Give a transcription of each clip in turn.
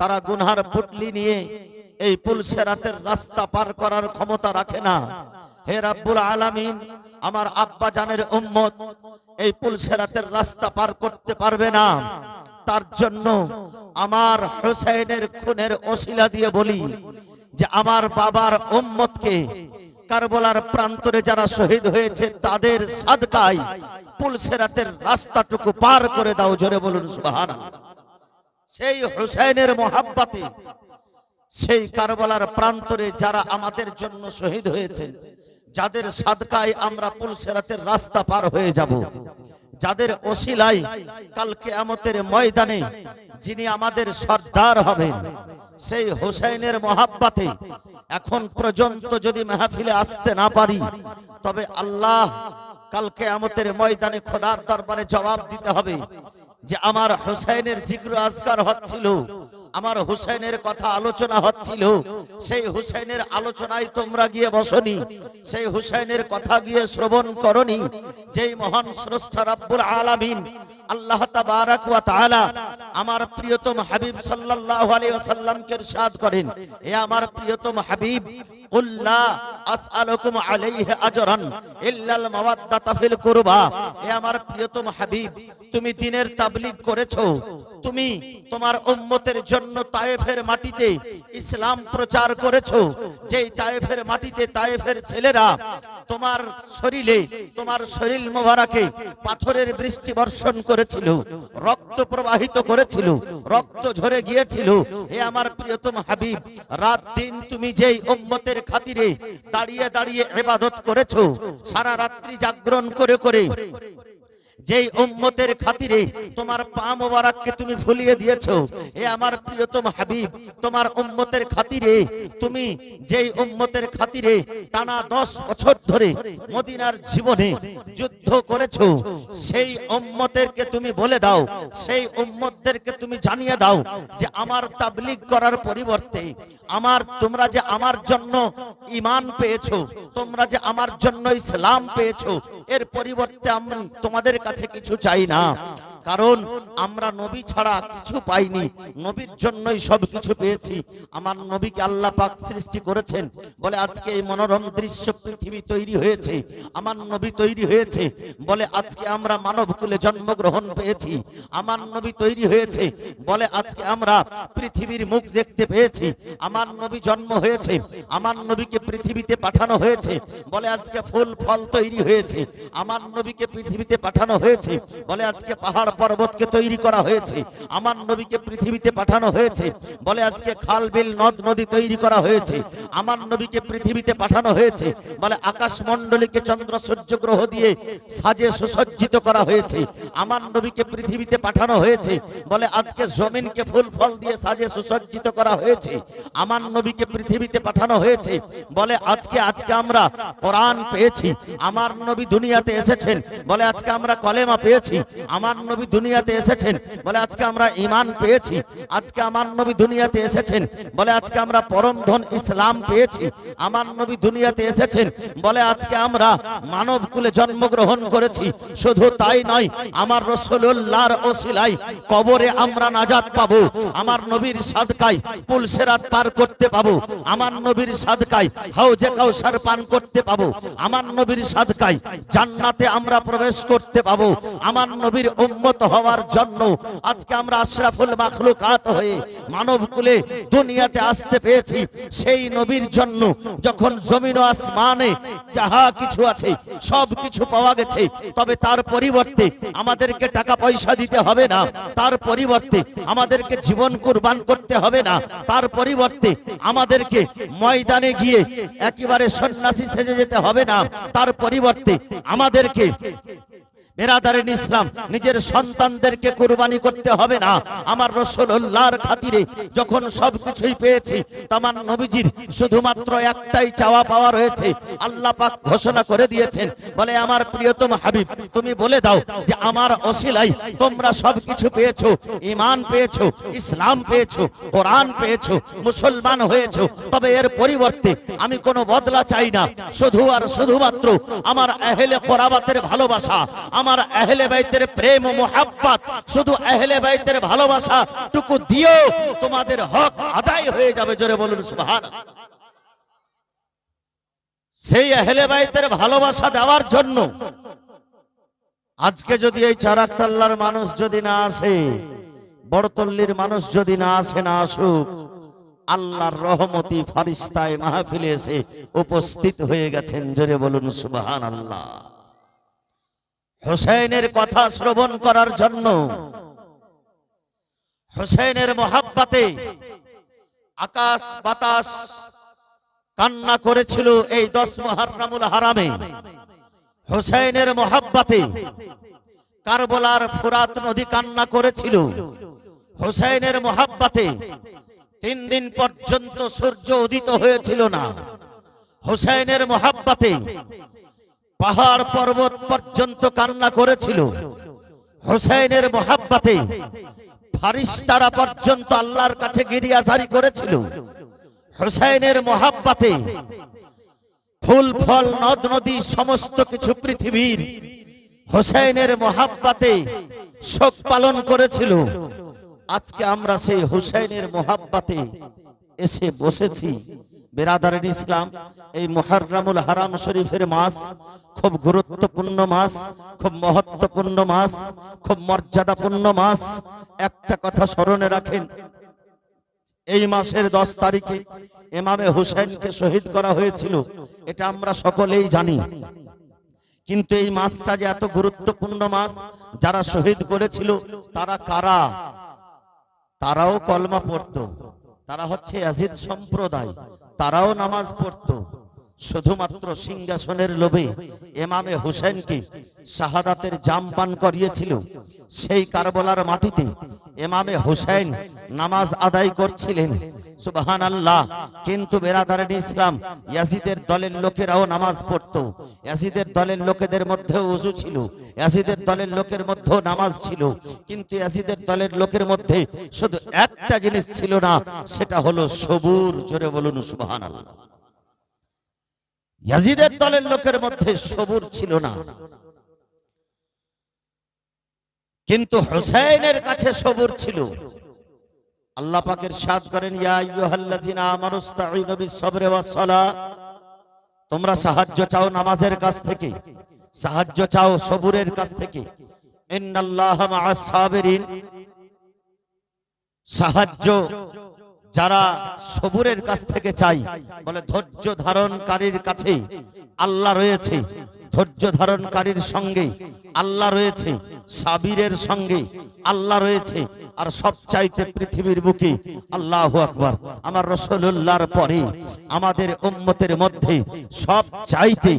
তারা গুনহার পুটলি নিয়ে এই পুলসেরাতের রাস্তা পার করার ক্ষমতা রাখে না। হে রাব্বুল আলামিন, আমার আব্বা জানের উম্মত এই পুলসেরাতের রাস্তা পার করতে পারবে না। তার জন্য আমার হুসাইনের খুনের ওসিলা দিয়ে বলি যে আমার বাবার উম্মতকে কারবালার প্রান্তরে যারা শহীদ হয়েছে তাদের সাদকায় পুলসেরাতের রাস্তাটুকু পার করে দাও। জোরে বলুন সুবহানাল্লাহ। সেই হুসাইনের মোহাব্বতে সেই কারবালার প্রান্তরে যারা আমাদের জন্য শহীদ হয়েছেন, যাদের সাদকায় আমরা পুলসেরাতের রাস্তা পার হয়ে যাব, যাদের ওসিলায় কাল কিয়ামতের ময়দানে যিনি আমাদের সর্দার হবেন, সেই হুসাইনের মোহাব্বতে এখন পর্যন্ত যদি মাহফিলে আসতে না পারি, তবে আল্লাহ কাল কিয়ামতের ময়দানে খোদার দরবারে জবাব দিতে হবে যে আমার হুসাইনের জিক্র আজকার হচ্ছিল, আমার হুসাইনের কথা আলোচনা হচ্ছিল, সেই হুসাইনের আলোচনায় তোমরা গিয়ে বসনি, সেই হুসাইনের কথা গিয়ে শ্রবণ করনি। যেই মহান স্রষ্টা রব্বুল আলামিন আল্লাহ তাবারাক ওয়া তাআলা আমার প্রিয়তম হাবিব সাল্লাল্লাহু আলাইহি ওয়াসাল্লামকে ইরশাদ করেন, হে আমার প্রিয়তম হাবিব, কুল লা আসআলুকুম আলাইহি আজরান ইল্লাল মাওয়াদ্দাতা ফিল কুরবা। হে আমার প্রিয়তম হাবিব, তুমি দ্বীনের তাবলীগ করেছো, তুমি তোমার উম্মতের জন্য তায়েফের মাটিতে ইসলাম প্রচার করেছো। যেই তায়েফের মাটিতে তায়েফের ছেলেরা তোমার শরীরে, তোমার শরীর মোবারকে পাথরের বৃষ্টি বর্ষণ করেছিল, রক্ত প্রবাহিত করেছিল, রক্ত ঝরে গিয়েছিল। হে আমার প্রিয়তম হাবিব, রাত দিন তুমি যেই উম্মতের খাতিরে দাঁড়িয়ে দাঁড়িয়ে ইবাদত করেছো, সারা রাত্রি জাগরণ করে করে যেই উম্মতের খাতিরে তোমার পা মোবারককে তুমি ফুলিয়ে দিয়েছো, হে আমার প্রিয়তম হাবিব, তোমার উম্মতের খাতিরে তুমি যেই উম্মতের খাতিরে টানা 10 বছর ধরে মদিনার জীবনে যুদ্ধ করেছো, সেই উম্মতেরকে তুমি বলে দাও, সেই উম্মতদেরকে তুমি জানিয়ে দাও যে আমার তাবলীগ করার পরিবর্তে তোমরা যে আমার জন্য ঈমান পেয়েছো, তোমরা যে আমার জন্য ইসলাম পেয়েছো, এর পরিবর্তে আমরা তোমাদের কাছে কিছু চাই না। কারণ আমরা নবী ছাড়া কিছু পাইনি, নবীর জন্যই সব কিছু পেয়েছি। আমার নবীকে আল্লাহ পাক সৃষ্টি করেছেন বলে আজকে এই মনোরম দৃশ্য পৃথিবী তৈরি হয়েছে, আমার নবী তৈরি হয়েছে বলে আজকে আমরা মানবকুলে জন্মগ্রহণ পেয়েছি, আমার নবী তৈরি হয়েছে বলে আজকে আমরা পৃথিবীর মুখ দেখতে পেয়েছি, আমার নবী জন্ম হয়েছে, আমার নবীকে পৃথিবীতে পাঠানো হয়েছে বলে আজকে ফুল ফল তৈরি হয়েছে, আমার নবীকে পৃথিবীতে পাঠানো হয়েছে বলে আজকে পাহাড় পর্বতকে তৈরি করা হয়েছে, আমার নবীকে পৃথিবীতে পাঠানো হয়েছে বলে আজকে খাল বিল নদ নদী তৈরি করা হয়েছে, আমার নবীকে পৃথিবীতে পাঠানো হয়েছে বলে আকাশ মণ্ডলীকে চন্দ্র সূর্য গ্রহ দিয়ে সাজে সুসজ্জিত করা হয়েছে, আমার নবীকে পৃথিবীতে পাঠানো হয়েছে বলে আজকে জমিনকে ফুল ফল দিয়ে সাজে সুসজ্জিত করা হয়েছে, আমার নবীকে পৃথিবীতে পাঠানো হয়েছে বলে আজকে আমরা কোরআন পেয়েছি, আমার নবী দুনিয়াতে এসেছেন বলে আজকে আমরা কলেমা পেয়েছি, আমার নবী দুনিয়াতে এসেছেন বলে আজকে আমরা ঈমান পেয়েছি, আজকে আমার নবী দুনিয়াতে এসেছেন বলে আজকে আমরা পরম ধন ইসলাম পেয়েছি, আমার নবী দুনিয়াতে এসেছেন বলে আজকে আমরা মানব কুলে জন্মগ্রহণ করেছি। শুধু তাই নয়, আমার রাসূলুল্লাহর ওসিলায় কবরে আমরা নাজাত পাবো, আমার নবীর সাদকায় পুলসেরাত পার করতে পাবো, আমার নবীর সাদকায় হাউজে কাউসার পান করতে পাবো, আমার নবীর সাদকায় জান্নাতে আমরা প্রবেশ করতে পাবো। আমার নবীর উম্মত হওয়ার জন্য আজকে আমরা আশরাফুল মাখলুকাত হয়ে মানবকুলে দুনিয়াতে আসতে পেয়েছি। সেই নবীর জন্য যখন জমিন ও আসমানে যাহা কিছু আছে সব কিছু পাওয়া গেছে, তবে তার পরিবর্তে আমাদেরকে টাকা পয়সা দিতে হবে না, তার পরিবর্তে আমাদেরকে জীবন কুরবান করতে হবে না, তার পরিবর্তে আমাদেরকে ময়দানে গিয়ে একেবারে সন্ন্যাসী সেজে যেতে হবে না, তার পরিবর্তে আমাদেরকে বেরাদারিন ইসলাম নিজের সন্তানদেরকে কুরবানি করতে হবে না। আমার রাসূলুল্লাহর খাতিরে যখন সবকিছুই পেয়েছি, তামান নবীজির শুধুমাত্র একটাই চাওয়া পাওয়া রয়েছে। আল্লাহ পাক ঘোষণা করে দিয়েছেন বলে আমার প্রিয়তম হাবিব তুমি বলে দাও যে আমার ওসিলায় তোমরা সবকিছু পেয়েছো, ঈমান পেয়েছো, ইসলাম পেয়েছো, কোরআন পেয়েছো, মুসলমান হয়েছো, তবে এর পরিবর্তে আমি কোনো বদলা চাই না, শুধু আর শুধুমাত্র আমার আহলে কোরাবাতের ভালোবাসা, আমার আহলে বাইতের প্রেম ও মোহাব্বত, শুধু আহলে বাইতের ভালোবাসা টুকু দিও, তোমাদের হক আদায় হয়ে যাবে। জোরে বলুন সুবহানাল্লাহ। সেই আহলে বাইতের ভালোবাসা দেওয়ার জন্য আজকে যদি এই চারাক্তাল্লার মানুষ যদি না আসে, বড়তল্লির মানুষ যদি না আসে, না আসুক, আল্লাহর রহমতি ফারিস্তায় মাহফিলে এসে উপস্থিত হয়ে গেছেন। জোরে বলুন সুবহানাল্লাহ। হোসেনের কথা শ্রবণ করার জন্য, হোসেনের মোহাব্বতে আকাশ বাতাস কান্না করেছিল এই 10 মুহররমুল হারামে। হোসেনের মোহাব্বতে কারবালার ফুরাত নদী কান্না করেছিল। হোসেনের মোহাব্বতে 3 দিন পর্যন্ত সূর্য উদিত হয়েছিল না। হোসেনের মোহাব্বতে পাহাড় পর্বত পর্যন্ত কান্না করেছিল। হোসেনের মোহাব্বতে ফারিস্তারা পর্যন্ত আল্লাহর কাছে গিরিয়াজারি করেছিল। হোসেনের মোহাব্বতে ফুল ফল নদ নদী সমস্ত কিছু পৃথিবীর হোসেনের মোহাব্বতে শোক পালন করেছিল। আজকে আমরা সেই হোসেনের মোহাব্বতে এসে বসেছি। বেরাদারের ইসলাম, এই মুহররমুল হারাম শরীফের মাস খুব গুরুত্বপূর্ণ মাস, খুব মহত্বপূর্ণ মাস, খুব মর্যাদাপূর্ণ মাস। একটা কথা স্মরণে রাখেন, এই মাসের 10 তারিখে ইমামে হুসাইনকে শহীদ করা হয়েছিল, এটা আমরা সকলেই জানি। কিন্তু এই মাসটা যে এত গুরুত্বপূর্ণ মাস, যারা শহীদ করেছিল তারা কারা? তারাও কলমা পড়তো, তারা হচ্ছে ইয়াজিদ সম্প্রদায়, তারাও নামাজ পড়তো। শুধুমাত্র সিংহাসনের লোভে ইমামে হুসাইনকে শাহাদাতের জাম পান করিয়েছিল। সেই কারবালার মাটিতে ইমামে হুসাইন নামাজ আদায় করছিলেন, সুবহানাল্লাহ। কিন্তু বেরাদারের ইসলাম, ইয়াজিদের দলের লোকেরাও নামাজ পড়তো। ইয়াজিদের দলের লোকেদের মধ্যেও ওযু ছিল, ইয়াজিদের দলের লোকের মধ্যেও নামাজ ছিল। কিন্তু ইয়াজিদের দলের লোকের মধ্যে শুধু একটা জিনিস ছিল না, সেটা হলো সবুর। জোরে বলুন সুবহানাল্লাহ। ইয়াজিদের দলের লোকের মধ্যে সবুর ছিল না, কিন্তু হুসাইনের কাছে সবুর ছিল। আল্লাহ পাক ইরশাদ করেন, ইয়া আইয়ুহাল্লাযিনা আমানুস্তাঈনু বিস-সাবরি ওয়াস-সালাহ, তোমরা সাহায্য চাও নামাজের কাছ থেকে, সাহায্য চাও সবুরের কাছ থেকে। ইন্নাল্লাহা মা'আস-সাবিরিন, সাহায্য যারা সবুরের কাছ থেকে চাই, বলে ধৈর্য ধারণকারীর কাছে আল্লাহ রয়েছে, ধৈর্য ধারণকারীর সঙ্গে আল্লাহ রয়েছে, সাবিরের সঙ্গে আল্লাহ রয়েছে। আর সবচাইতে পৃথিবীর বুকে, আল্লাহু আকবার, আমার রাসূলুল্লাহর পরে আমাদের উম্মতের মধ্যে সবচাইতে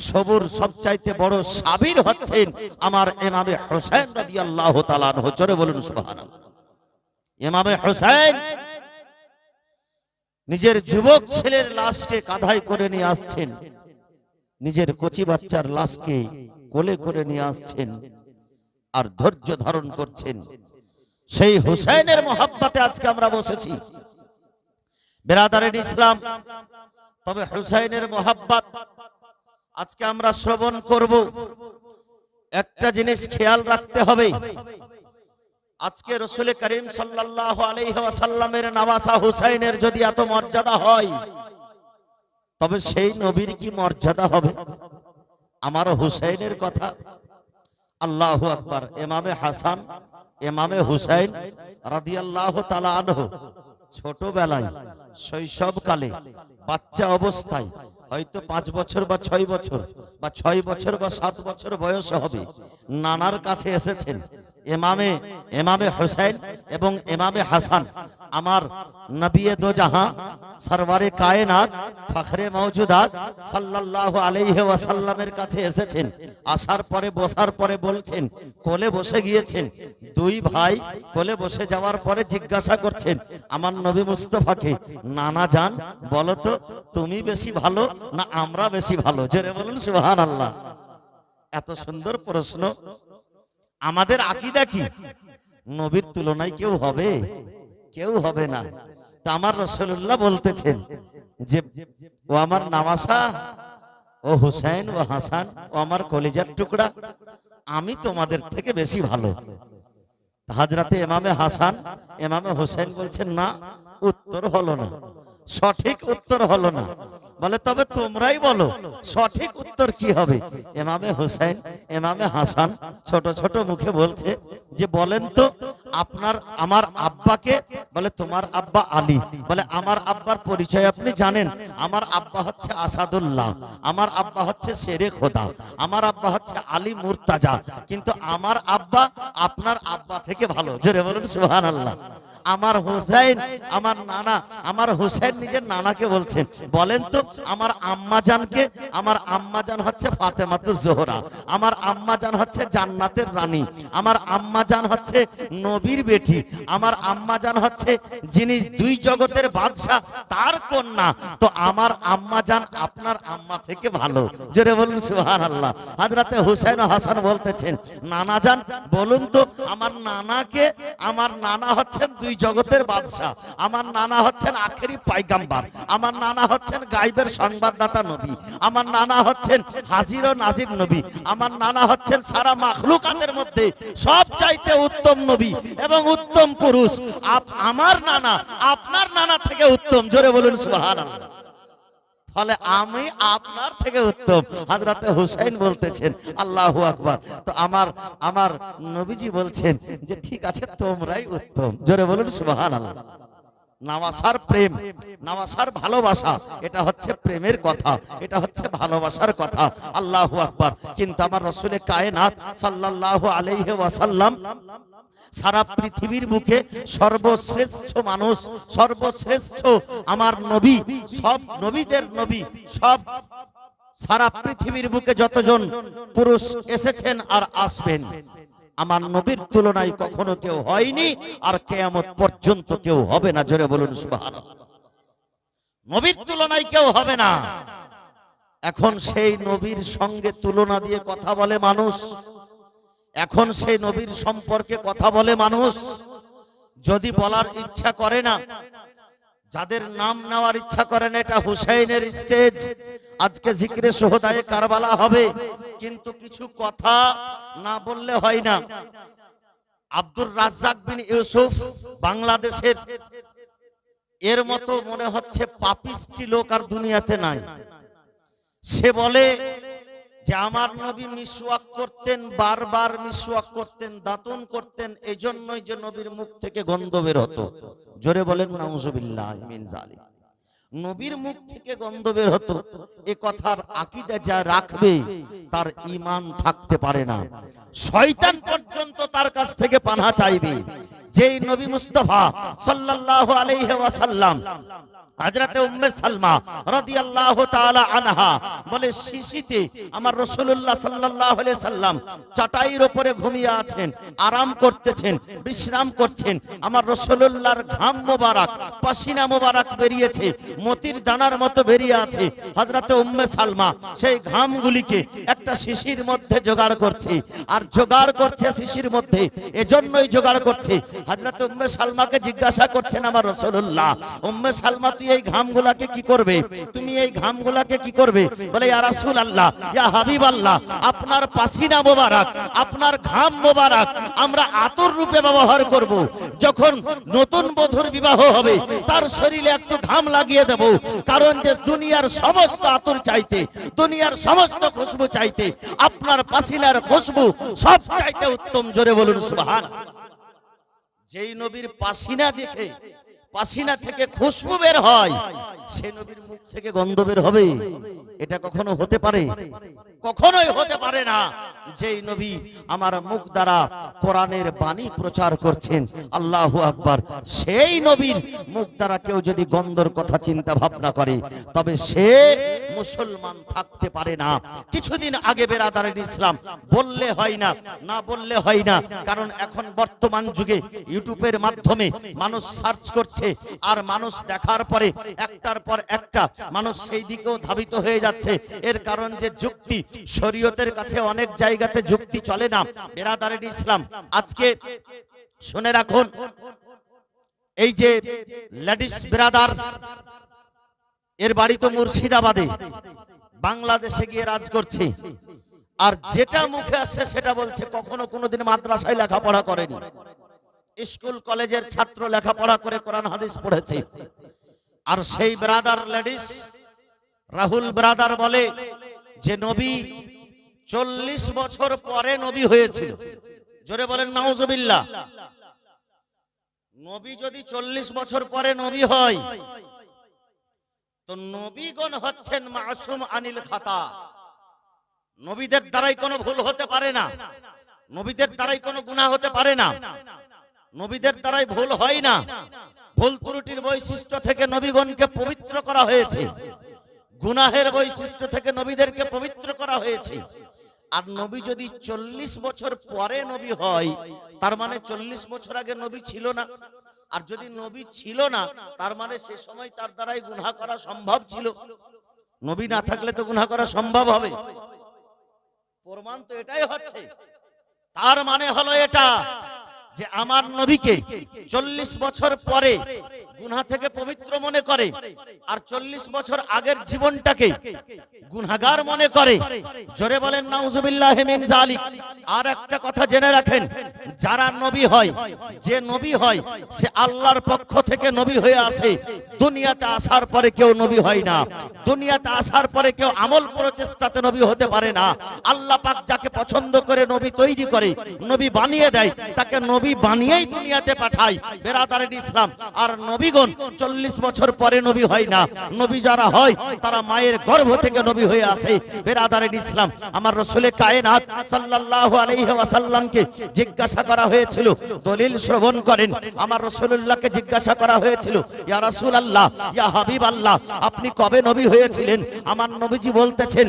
সবুর, সবচাইতে বড় সাবির হচ্ছেন আমার ইমামে হুসাইন রাদিয়াল্লাহু তাআলা আনহু। জোরে বলুন সুবহানাল্লাহ। ইমামে হুসাইন নিজের যুবক ছেলের লাশকে কাঁধায় করে নিয়ে আসছেন, নিজের কচি বাচ্চার লাশকে কোলে করে নিয়ে আসছেন আর ধৈর্য ধারণ করছেন। সেই হুসাইনের মোহাব্বতে আজকে আমরা বসেছি বেরাদারের ইসলাম। তবে হুসাইনের মোহাব্বত আজকে আমরা শ্রবণ করব। একটা জিনিস খেয়াল রাখতে হবে, আজকে রাসূল করিম সাল্লাল্লাহু আলাইহি ওয়াসাল্লামের নওয়াসা হুসাইনের যদি এত মর্যাদা হয়, তবে সেই নবীর কি মর্যাদা হবে? আমার হুসাইনের কথা, আল্লাহু আকবার। ইমামে হাসান, ইমামে হুসাইন রাদিয়াল্লাহু তাআলা আনহু ছোটবেলায়, শৈশবকালে, বাচ্চা অবস্থায়, হয়তো 5 বছর বা 6 বছর বা 6 বছর বা 7 বছর বয়স হবে, নানার কাছে এসেছেন। ইমামে হুসাইন এবং ইমামে হাসান আমার নবী দো জাহাঁ সরওয়ারে কায়নাত ফখরে মওজুদাত সাল্লাল্লাহু আলাইহি ওয়াসাল্লামের কাছে এসেছেন। আসার পরে বসার পরে বলছেন, কোলে বসে গিয়েছেন। দুই ভাই কোলে বসে যাওয়ার পরে জিজ্ঞাসা করছেন আমার নবী মুস্তাফাকে, নানা জান বলো তো, তুমি বেশি ভালো না আমরা বেশি ভালো? জোরে বলুন সুবহানাল্লাহ। এত সুন্দর প্রশ্ন। আমাদের আকীদা কি? নবীর তুলনায় কেউ হবে? কেউ হবে না। তা আমার রাসূলুল্লাহ বলতেছেন যে ও আমার নামাসা, ও হুসাইন, ও হাসান, ও আমার কলিজার টুকরা, আমি তোমাদের থেকে বেশি ভালো। হযরতে ইমামে হাসান ইমামে হোসেন বলছেন না, উত্তর হলো না, সঠিক উত্তর হলো না। বলে তবে তোমরাই বলো সঠিক উত্তর কি হবে। ইমামে হোসেন ইমামে হাসান ছোট ছোট মুখে বলছে যে বলেন তো আপনার আমার আব্বাকে। বলে তোমার আব্বা আলী। বলে আমার আব্বার পরিচয় আপনি জানেন? আমার আব্বা হচ্ছে আসাদুল্লাহ, আমার আব্বা হচ্ছে শেরে খোদা, আমার আব্বা হচ্ছে আলী মুর্তাজা, কিন্তু আমার আব্বা আপনার আব্বা থেকে ভালো। জোরে বলুন সুবহানাল্লাহ। আমার হোসেন আমার নানা, আমার হোসেন নিজের নানাকে বলছেন বলেন তো আমার আম্মা জানকে। আমার আম্মা জান হচ্ছে ফাতেমাতুজ জোহরা, আমার আম্মা জান হচ্ছে জান্নাতের রানী, আমার আম্মা জান হচ্ছে নবীর বেটি, আমার আম্মা জান হচ্ছে যিনি দুই জগতের বাদশা তার কন্যা। তো আমার আম্মা জান আপনার আম্মা থেকে ভালো। জোরে বলুন সুবহানাল্লাহ। হযরতে হুসাইন ও হাসান বলতেছেন নানা জান বলুন তো আমার নানাকে। আমার নানা হচ্ছেন দুই জগতের বাদশা, আমার নানা হচ্ছেন আখেরি পয়গম্বর, আমার নানা হচ্ছেন গায়বের সংবাদদাতা নবী, আমার নানা হচ্ছেন হাজির ও নাজির নবী, আমার নানা হচ্ছেন সারা মাখলুকাতের মধ্যে সবচাইতে উত্তম নবী এবং উত্তম পুরুষ। আমার নানা আপনার নানা থেকে উত্তম। জোরে বলুন সুবহানাল্লাহ। ফলে আমি আপনার থেকে উত্তম। হযরতে হুসাইন বলতেছেন আল্লাহু আকবার। তো আমার নবীজি বলছেন যে ঠিক আছে তোমরাই উত্তম। জোরে বলুন সুবহানাল্লাহ। নাওয়াসার প্রেম, নাওয়াসার ভালোবাসা, এটা হচ্ছে প্রেমের কথা, এটা হচ্ছে ভালোবাসার কথা। আল্লাহু আকবার। কিন্তু আমার রাসূলে কায়নাত সাল্লাল্লাহু আলাইহি ওয়াসাল্লাম সারা পৃথিবীর বুকে সর্বশ্রেষ্ঠ মানুষ, সর্বশ্রেষ্ঠ আমার নবী, সব নবীদের নবী, সব সারা পৃথিবীর বুকে যতজন পুরুষ এসেছেন আর আসবেন আমার নবীর তুলনায় কখনো কেউ হয়নি আর কিয়ামত পর্যন্ত কেউ হবে না। জোরে বলুন সুবহানাল্লাহ। নবীর তুলনায় কেউ হবে না। এখন সেই নবীর সঙ্গে তুলনা দিয়ে কথা বলে মানুষ, এখন সেই নবীর সম্পর্কে কথা বলে মানুষ। যদি বলার ইচ্ছা করে না, যাদের নাম নেওয়ার ইচ্ছা করে না, এটা হুসাইনের স্টেজ, আজকে জিকরে সোহদায়ে কারবালা হবে, কিন্তু কিছু কথা না বললে হয় না। আব্দুর রাজ্জাক বিন ইউসুফ বাংলাদেশের, এর মতো মনে হচ্ছে পাপিষ্টি লোক আর দুনিয়াতে নাই। সে বলে যে আমার নবী মিসওয়াক করতেন, বারবার মিসওয়াক করতেন, দাঁতন করতেন, এই জন্যই যে নবীর মুখ থেকে গন্ধ বের হতো। জোরে বলেন নাউজুবিল্লাহ মিন যালিক। নবীর মুখ থেকে গন্ধ বের হতো, এ কথার আকীদা যা রাখবে তার ঈমান থাকতে পারে না। শয়তান পর্যন্ত তার কাছ থেকে পানাহ চাইবে। যেই নবী মুস্তাফা সাল্লাল্লাহু আলাইহি ওয়াসাল্লাম হযরতে উম্মে সালমা রাদিয়াল্লাহু তাআলা আনহা বলে শিশিতে আমার রাসূলুল্লাহ সাল্লাল্লাহু আলাইহি সাল্লাম চাটাইয়ের উপরে ঘুমিয়ে আছেন, আরাম করতেছেন, বিশ্রাম করছেন। আমার রাসূলুল্লাহর ঘাম মোবারক, পাসিনা মোবারক বেরিয়েছে, মতির দানার মতো বেরিয়ে আছে। হযরতে উম্মে সালমা সেই ঘামগুলিকে একটা শিশির মধ্যে জোগাড় করছে, আর জোগাড় করছে শিশির মধ্যে, এজন্যই জোগাড় করছে। হযরতে উম্মে সালমাকে জিজ্ঞাসা করছেন আমার রাসূলুল্লাহ, উম্মে সালমা তুই এই ঘামগুলাকে কি করবে, তুমি এই ঘামগুলাকে কি করবে? বলে ইয়া রাসূলুল্লাহ, ইয়া হাবিবাল্লাহ, আপনার পাসিনা মোবারক, আপনার ঘাম মোবারক আমরা আতর রূপে ব্যবহার করব। যখন নতুন বধূর বিবাহ হবে তার শরীরে একটু ঘাম লাগিয়ে দেব, কারণ যে দুনিয়ার সমস্ত আতর চাইতে, দুনিয়ার সমস্ত খুশবু চাইতে আপনার পাসিনার খুশবু সব চাইতে উত্তম। জোরে বলুন সুবহানাল্লাহ। যেই নবীর পাসিনা দেখে, পাসিনা থেকে খুশবু বের হয়, সেই নবীর মুখ থেকে গন্ধ বের হবে? এটা কখনো হতে পারে? কখনোই হতে পারে না। যেই নবী আমার মুখ দ্বারা কোরআনের বাণী প্রচার করছেন, আল্লাহু আকবার, সেই নবীর মুখ দ্বারা কেউ যদি গন্ধর কথা চিন্তা ভাবনা করে তবে সে মুসলমান থাকতে পারে না। কিছুদিন আগে বেরাদারের ইসলাম বললে হয় না, না বললে হয় না, কারণ এখন বর্তমান যুগে ইউটিউবের মাধ্যমে মানুষ সার্চ করছে, আর মানুষ দেখার পরে একটার পর একটা মানুষ সেই দিকেও ধাবিত হয়ে যাচ্ছে। এর কারণ যে যুক্তি, শরীয়তের কাছে অনেক জায়গাতে যুক্তি চলে না। বেরাদারের ইসলাম আজকে শুনে রাখুন, এই যে লেডিস ব্রাদার, এর বাড়ি তো মুর্শিদাবাদে, বাংলাদেশে গিয়ে রাজ করছে। আর যেটা মুখে আসছে সেটা বলছে। কখনো কোনোদিন মাদ্রাসায় লেখাপড়া করেনি, স্কুল কলেজের ছাত্র লেখাপড়া করে কোরআন হাদিস পড়েছে। আর সেই ব্রাদার লেডিস রাহুল ব্রাদার বলে যে নবী 40 বছর পরে নবী হয়েছিল। জোরে বলেন নাউজুবিল্লাহ। নবী যদি 40 বছর পরে নবী হয়, তো নবীগণ হচ্ছেন মাসুম আনিল খাতা। নবীদের দ্বারাই কোনো ভুল হতে পারে না, নবীদের দ্বারাই কোনো গুনাহ হতে পারে না, নবীদের দ্বারাই ভুল হয় না। ভুল ত্রুটির বৈশিষ্ট্য থেকে নবীগণকে পবিত্র করা হয়েছে, গুনাহের বৈশিষ্ট্য থেকে নবীদেরকে পবিত্র করা হয়েছে। আর নবী যদি 40 বছর পরে নবী হয়, তার মানে 40 বছর আগে নবী ছিল না। আর যদি নবী ছিল না, তার মানে সে সময় তার দ্বারাই গুনাহ করা সম্ভব ছিল। নবী না থাকলে তো গুনাহ করা সম্ভব হবে। প্রমাণ তো এটাই হচ্ছে। তার মানে হলো এটা যে আমার নবীকে 40 বছর পরে গুনাহ থেকে পবিত্র মনে করে, আর 40 বছর আগের জীবনটাকে গুনাহগার মনে করে। জোরে বলেন নাউজুবিল্লাহি মিন যালিক। আর একটা কথা জেনে রাখেন, যারা নবী হয়, যে নবী হয় সে আল্লাহর পক্ষ থেকে নবী হয়ে আসে। দুনিয়াতে আসার পরে কেউ নবী হয় না, দুনিয়াতে আসার পরে কেউ আমল প্রচেষ্টাতে নবী হতে পারে না। আল্লাহ পাক যাকে পছন্দ করে নবী তৈরি করে, নবী বানিয়ে দেয়, তাকে নবী বানিয়েই দুনিয়াতে পাঠায়। বেরাদারের ইসলাম। আর নবীগণ 40 বছর পরে নবী হয় না। নবী যারা হয় তারা মায়ের গর্ভ থেকে নবী হয়ে আসে। বেরাদারের ইসলাম। আমার রাসূলে কায়নাত সাল্লাল্লাহু আলাইহি ওয়াসাল্লামকে জিজ্ঞাসা করা হয়েছিল, দলিল শ্রবণ করেন। আমার রাসূলুল্লাহকে জিজ্ঞাসা করা হয়েছিল, ইয়া রাসূলুল্লাহ, ইয়া হাবিবাল্লাহ, আপনি কবে নবী হয়েছিলেন? আমার নবীজি বলতেছেন,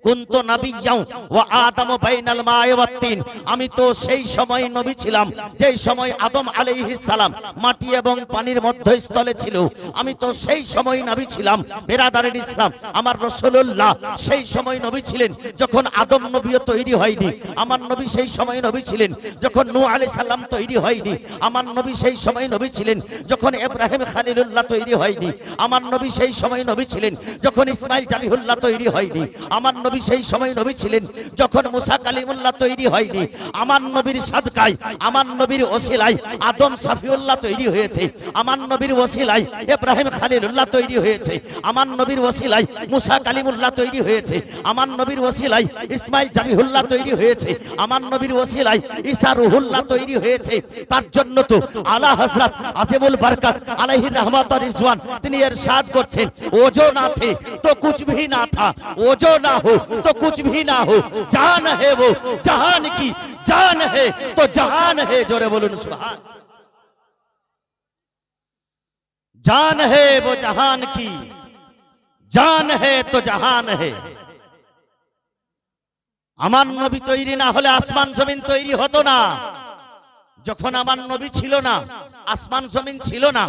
কুনতু নাবিয়্যাও ওয়া আদামু বাইনাল মা'i ওয়াত তিন। আমি তো সেই সময় নবী ছিলাম যেই সময় আদম আলাইহিস সালাম মাটি এবং পানির মধ্যস্থলে ছিল। আমি তো সেই সময় নবী ছিলাম। বেরাদারের ইসলাম। আমার রাসূলুল্লাহ সেই সময় নবী ছিলেন যখন আদম নবীও তৈরি হয়নি। আমার নবী সেই সময় নবী ছিলেন যখন নূহ আলাইহিস সালাম তৈরি হয়নি। আমার নবী সেই সময় নবী ছিলেন যখন ইব্রাহিম খলিলুল্লাহ তৈরি হয়নি। আমার নবী সেই সময় নবী ছিলেন যখন ইসমাইল জাবিহুল্লাহ তৈরি হয়নি। আমার নবী সেই সময় নবী ছিলেন যখন মুসা কালিমুল্লাহ তৈরি হয়নি। আমার নবীর সাদকায়, আমার নবীর ওসিলায় আদম সাফিউল্লাহ তৈরি হয়েছে। আমার নবীর ওসিলায় ইব্রাহিম খলিলুল্লাহ তৈরি হয়েছে। আমার নবীর ওসিলায় মুসা কালিমুল্লাহ তৈরি হয়েছে। আমার নবীর ওসিলায় ইসমাইল জাবিহুল্লাহ তৈরি হয়েছে। আমার নবীর ওসিলায় ঈসা রুহুল্লাহ তৈরি হয়েছে। তার জন্য তো আলা হযরত আজিমুল বরকত আলাইহি রহমত और रिजवान তিনি ইরশাদ করছেন, ওজো না থে তো কুছ ভি না থা, ওজো না हो तो कुछ भी ना हो, जान है वो जहान की, जान है तो जहान है। जोरे बोलून सुभान। जान है वो जहान की, जान है तो जहान है। আমার নবী তৈরি না হলে আসমান জমিন তৈরি হতো না। যখন আমার নবী ছিল না, আসমান জমিন ছিল না।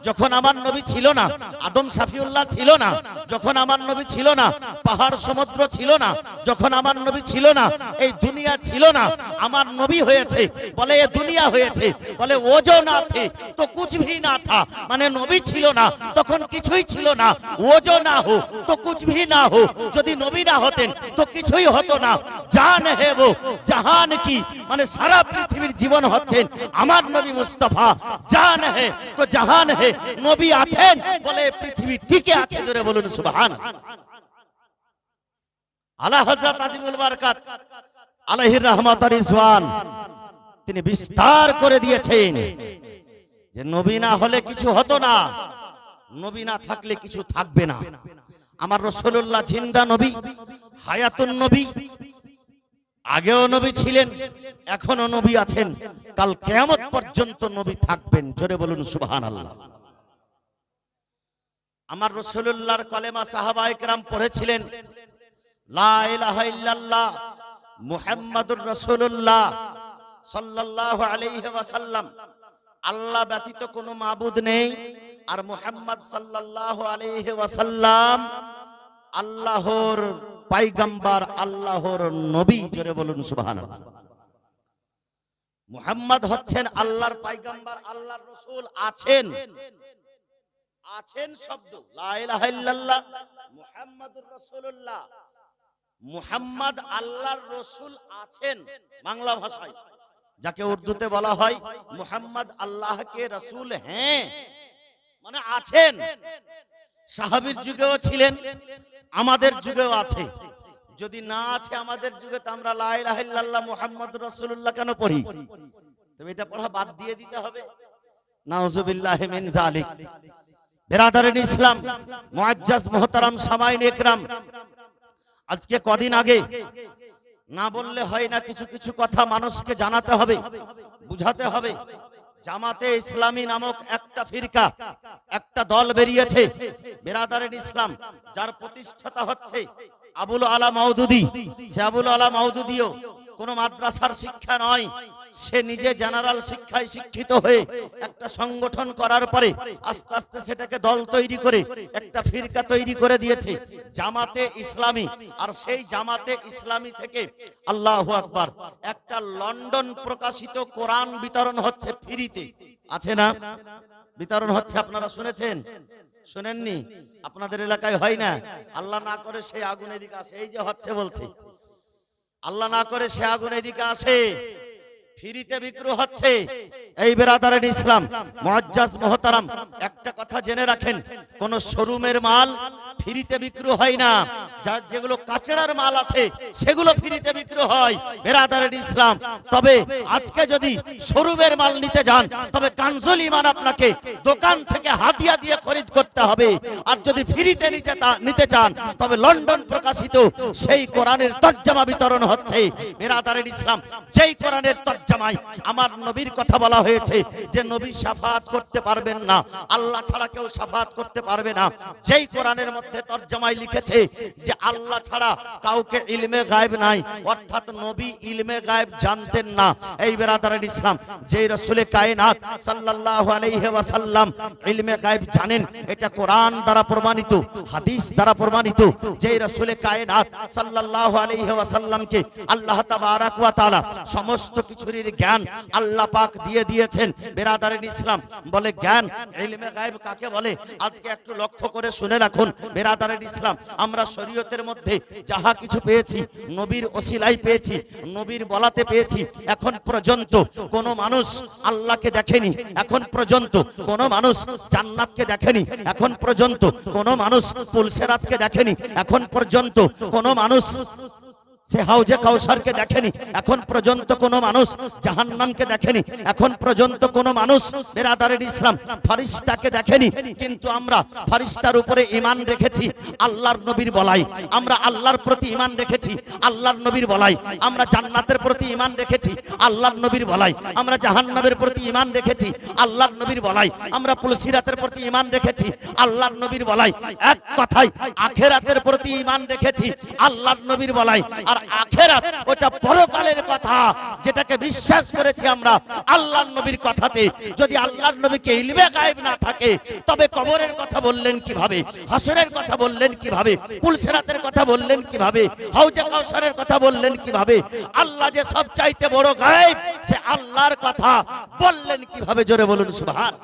যখন আমার নবী ছিল না, আদম সাফিউল্লাহ ছিল না। যখন আমার নবী ছিল না, পাহাড় সমুদ্র ছিল না। যখন আমার নবী ছিল না, এই দুনিয়া ছিল না। আমার নবী হয়েছে বলে এ দুনিয়া হয়েছে। বলে ওজো না থে তো কুছ ভি না থা, মানে নবী ছিল না তখন কিছুই ছিল না। ওজো না হো তো কুছ ভি না হো, যদি নবী না হতেন তো কিছুই হতো না। জান হে वो জাহান কি, মানে সারা পৃথিবীর জীবন হচ্ছেন আমার নবী মুস্তাফা। জান হে তো জাহান হে। নবী আছেন বলে পৃথিবী টিকে আছে। জোরে বলুন সুবহানাল্লাহ। আলা হযরত আজিমুল বরকত আলাইহি রহমত और रिजवान তিনি বিস্তার করে দিয়েছেন যে নবী না হলে কিছু হতো না, নবী না থাকলে কিছু থাকবে না। আমার রাসূলুল্লাহ জিন্দা নবী, হায়াতুন নবী। আগেও নবী ছিলেন, এখনো নবী আছেন, কাল কিয়ামত পর্যন্ত নবী থাকবেন। জোরে বলুন সুবহানাল্লাহ। আমার রাসূলুল্লাহর কলেমা সাহাবায়ে কেরাম পড়েছিলেন, লা ইলাহা ইল্লাল্লাহ মুহাম্মাদুর রাসূলুল্লাহ সাল্লাল্লাহু আলাইহি ওয়াসাল্লাম। আল্লাহ ব্যতীত কোনো মাবুদ নেই, আর মুহাম্মদ সাল্লাল্লাহু আলাইহি ওয়াসাল্লাম আল্লাহর পয়গম্বর, আল্লাহর নবী। জোরে বলুন সুবহানাল্লাহ। মুহাম্মদ হচ্ছেন আল্লাহর পয়গম্বর, আল্লাহর রাসূল। আছেন, আছেন শব্দ লা ইলাহা ইল্লাল্লাহ মুহাম্মাদুর রাসূলুল্লাহ। মুহাম্মদ আল্লাহর রসুল আছেন বাংলা ভাষায়, যাকে উর্দুতে বলা হয় মুহাম্মদ আল্লাহ কে রসুল হ্যাঁ, মানে আছেন। সাহাবীর যুগেও ছিলেন, আমাদের যুগেও আছে। যদি না আছে আমাদের যুগে, তো আমরা লা ইলাহা ইল্লাল্লাহ মুহাম্মাদুর রাসূলুল্লাহ কেন পড়ি? তবে এটা পড়া বাদ দিয়ে দিতে হবে। নাউজুবিল্লাহি মিন যালিক। বিরাদারিন ইসলাম, মুআজ্জাজ মুহতারাম সামাইন ইকরাম, আজকে কদিন আগে না বললে হয় না, কিছু কিছু কথা মানুষকে জানাতে হবে, বুঝাতে হবে। জামাতে ইসলামী নামক একটা ফিরকা, একটা দল বেরিয়েছে, বিরাদারিন ইসলাম, যার প্রতিষ্ঠাতা হচ্ছে আবুল আলা মাওদুদী। সে আবুল আলা মাওদুদীও কোন মাদ্রাসার শিক্ষা নয়, সে নিজে জেনারেল শিক্ষায় শিক্ষিত হয়ে একটা সংগঠন করার পরে আস্তে আস্তে সেটাকে দল তৈরি করে একটা ফিরকা তৈরি করে দিয়েছে, জামাতে ইসলামী। আর সেই জামাতে ইসলামী থেকে আল্লাহু আকবার একটা লন্ডন প্রকাশিত কোরআন বিতরণ হচ্ছে ফ্রিতে, আছে না? বিতরণ হচ্ছে, আপনারা শুনেছেন? শুনেননি? আপনাদের এলাকায় হয় না? আল্লাহ না করে সে আগুন এদিকে আসে, এই যে হচ্ছে বলছে, আল্লাহ না করে সে আগুন এদিকে আসে, ফ্রিতে বিক্রি হচ্ছে। এই বিরাদারিন ইসলাম, মুআজ্জাজ মুহতারাম, একটা কথা জেনে রাখেন, কোন শোরুমের মাল ফ্রিতে বিক্রি হয় না। যার যেগুলো কাচড়ার মাল আছে সেগুলো ফ্রিতে বিক্রি হয়, বিরাদারিন ইসলাম। তবে আজকে যদি শোরুমের মাল নিতে যান, তবে কানজুল ঈমান আপনাকে দোকান থেকে হাদিয়া দিয়ে খরিদ করতে হবে। আর যদি ফ্রিতে নিতে চান, তবে লন্ডন প্রকাশিত সেই কোরআনের তরজমা বিতরণ হচ্ছে। বিরাদারিন ইসলাম, যেই কোরআনের তরজমায় আমার নবীর কথা বলা হয়েছে যে নবী শাফাত করতে পারবেন না, আল্লাহ ছাড়া কেউ শাফাত করতে পারবে না, যেই কোরআনের মধ্যে তরজমায় লিখেছে যে আল্লাহ ছাড়া কাউকে ইলমে গায়েব নাই, অর্থাৎ নবী ইলমে গায়েব জানতেন না। এই বিরাদারিন ইসলাম, যেই রাসূলে কায়নাত সাল্লাল্লাহু আলাইহি ওয়াসাল্লাম ইলমে গায়েব জানেন, এটা কোরআন দ্বারা প্রমাণিত, হাদিস দ্বারা প্রমাণিত। যেই রাসূলে কায়নাত সাল্লাল্লাহু আলাইহি ওয়াসাল্লামকে আল্লাহ তাবারাক ওয়া তাআলা সমস্ত কিছুর জ্ঞান আল্লাহ পাক দিয়ে দিয়েছেন। বিরাদারিন ইসলাম বলে জ্ঞান, ইলমে গায়েব কাকে বলে? আজকে একটু লক্ষ্য করে শুনে রাখুন বিরাদারিন ইসলাম, আমরা শরীয়তের মধ্যে যাহা কিছু পেয়েছি নবীর ওসিলায় পেয়েছি, নবীর বলাতে পেয়েছি। এখন পর্যন্ত কোন মানুষ আল্লাহকে দেখেনি, এখন পর্যন্ত কোন মানুষ জান্নাতকে দেখেনি, এখন পর্যন্ত কোন মানুষ পুলসেরাতকে দেখেনি, এখন পর্যন্ত কোন মানুষ সে হাউজে কাউসারকে দেখেনি, এখন পর্যন্ত কোন মানুষ জাহান্নামকে দেখেনি, এখন পর্যন্ত কোন মানুষ বিরাদারিন ইসলাম ফেরেশতাকে দেখেনি। কিন্তু আমরা ফেরেশতার উপরে ঈমান রেখেছি আল্লাহর নবীর বলাই, আমরা আল্লাহর প্রতি ঈমান রেখেছি আল্লাহর নবীর বলাই, আমরা জান্নাতের প্রতি ঈমান রেখেছি আল্লাহর নবীর বলাই, আমরা জাহান্নামের প্রতি ঈমান রেখেছি আল্লাহর নবীর বলাই, আমরা পুলসিরাতের প্রতি ঈমান রেখেছি আল্লাহর নবীর বলাই। এক কথায় আখিরাতের প্রতি ঈমান রেখেছি আল্লাহর নবীর বলাই। আর আখিরাত ওটা পরকালের কথা, যেটাকে বিশ্বাস করেছি আমরা আল্লাহর নবীর কথাতে। যদি আল্লাহর নবীকে ইলমে গায়েব না থাকে, তবে কবরের কথা বললেন কিভাবে, হাসরের কথা বললেন কিভাবে, পুলসিরাতের কথা বললেন কিভাবে, হাউজে কাউসারের কথা বললেন কিভাবে? আল্লাহ যে সব চাইতে বড় গায়েব, সে আল্লাহর কথা বললেন কিভাবে? জোরে বলুন সুবহান।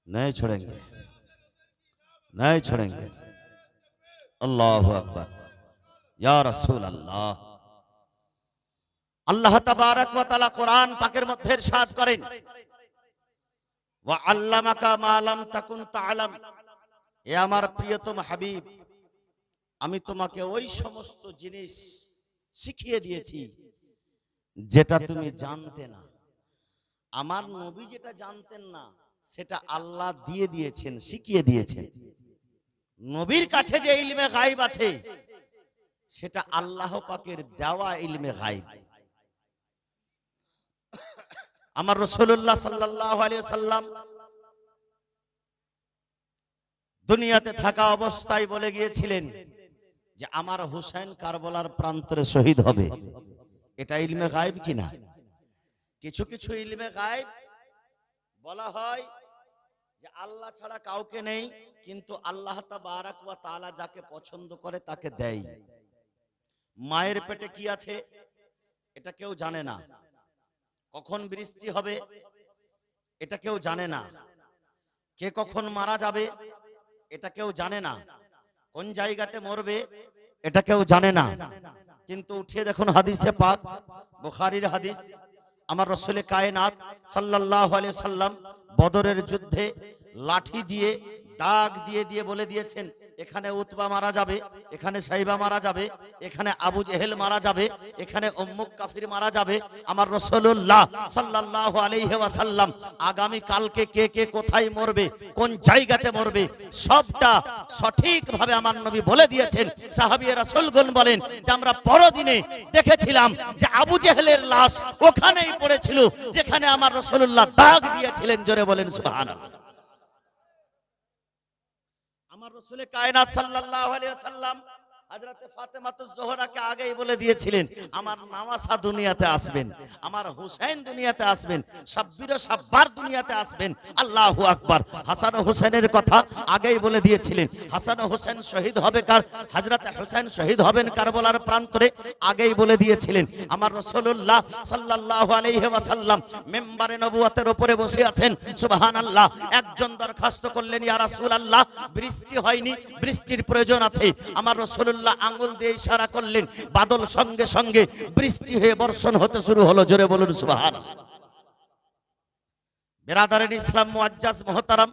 नहीं छोड़ेंगे, नहीं छोड़ेंगे। अल्लाहु अकबर, या रसूल अल्लाह। আল্লাহ তাবারাক ওয়া তাআলা কোরআন পাকের মধ্যে ইরশাদ করেন, ওয়া আল্লামাকা মা লাম তাকুন তা'লাম। এ আমার প্রিয়তম হাবিব, আমি তোমাকে ওই সমস্ত জিনিস শিখিয়ে দিয়েছি যেটা তুমি জানতে না। আমার নবী যেটা জানতেন না, সেটা আল্লাহ দিয়ে দিয়েছেন, শিখিয়ে দিয়েছেন। নবীর কাছে যে ইলমে গায়েব আছে, সেটা আল্লাহ পাকের দেওয়া ইলমে গায়েব। আমার রাসূলুল্লাহ সাল্লাল্লাহু আলাইহি ওয়াসাল্লাম দুনিয়াতে থাকা অবস্থায় বলে গিয়েছিলেন যে আমার হুসাইন কারবালার প্রান্তরে শহীদ হবে। এটা ইলমে গায়েব কিনা? কিছু কিছু ইলমে গায়েব বলা হয় যে আল্লাহ ছাড়া কাউকে নেই, কিন্তু আল্লাহ তাবারাক ওয়া তাআলা যাকে পছন্দ করে তাকে দেয়। মায়ের পেটে কি আছে এটা কেউ জানে না, কখন বৃষ্টি হবে এটা কেউ জানে না, কে কখন মারা যাবে এটা কেউ জানে না, কোন জায়গাতে মরবে এটা কেউ জানে না। কিন্তু উঠিয়ে দেখুন হাদিসে পাক, বুখারীর হাদিস, আমার রাসূল কায়নাত সাল্লাল্লাহু আলাইহি সাল্লাম বদরের যুদ্ধে লাঠি দিয়ে দাগ দিয়ে দিয়ে বলে দিয়েছেন, এখানে উতবা মারা যাবে, এখানে সাইবা মারা যাবে, এখানে আবু জেহেল মারা যাবে, এখানে উম্মুক কাফির মারা যাবে। আমার রাসূলুল্লাহ সাল্লাল্লাহু আলাইহি ওয়াসাল্লাম আগামী কালকে কে কে কোথায় মরবে, কোন জায়গাতে মরবে, সবটা সঠিকভাবে আমার নবী বলে দিয়েছেন। সাহাবীয়ে রাসূলগণ বলেন যে আমরা পরদিনে দেখেছিলাম যে আবু জেহেলের লাশ ওখানেই পড়েছিল যেখানে আমার রাসূলুল্লাহ দাগ দিয়েছিলেন। জোরে বলেন সুবহানাল্লাহ। আমার রাসূল কায়নাত সাল্লাল্লাহু আলাইহি ওয়াসাল্লাম হযরতে ফাতেমাতুজ জোহরাকে আগেই বলে দিয়েছিলেন আমার নামাসা দুনিয়াতে আসবেন, আমার হুসাইন দুনিয়াতে আসবেন, শাব্বির ও শাব্বার দুনিয়াতে আসবেন। আল্লাহু আকবার। হাসান ও হুসাইনের কথা আগেই বলে দিয়েছিলেন। হাসান ও হুসাইন শহীদ হবে কার, হযরতে হুসাইন শহীদ হবেন কারবালার প্রান্তরে, আগেই বলে দিয়েছিলেন। আমার রাসূলুল্লাহ সাল্লাল্লাহু আলাইহি ওয়াসাল্লাম মিম্বারে নবুয়তের উপরে বসে আছেন। সুবহানাল্লাহ। একজন দরখাস্ত করলেন, ইয়া রাসূলুল্লাহ বৃষ্টি হয়নি, বৃষ্টির প্রয়োজন আছে। আমার রাসূলুল্লাহ আঙ্গুল দিয়ে ইশারা করলেন, বাদল সঙ্গে সঙ্গে বৃষ্টি হয়ে বর্ষণ হতে শুরু হলো। জোরে বলুন সুবহানাল্লাহ। বিরাদারিন ইসলাম মুআজ্জাজ মুহতারাম,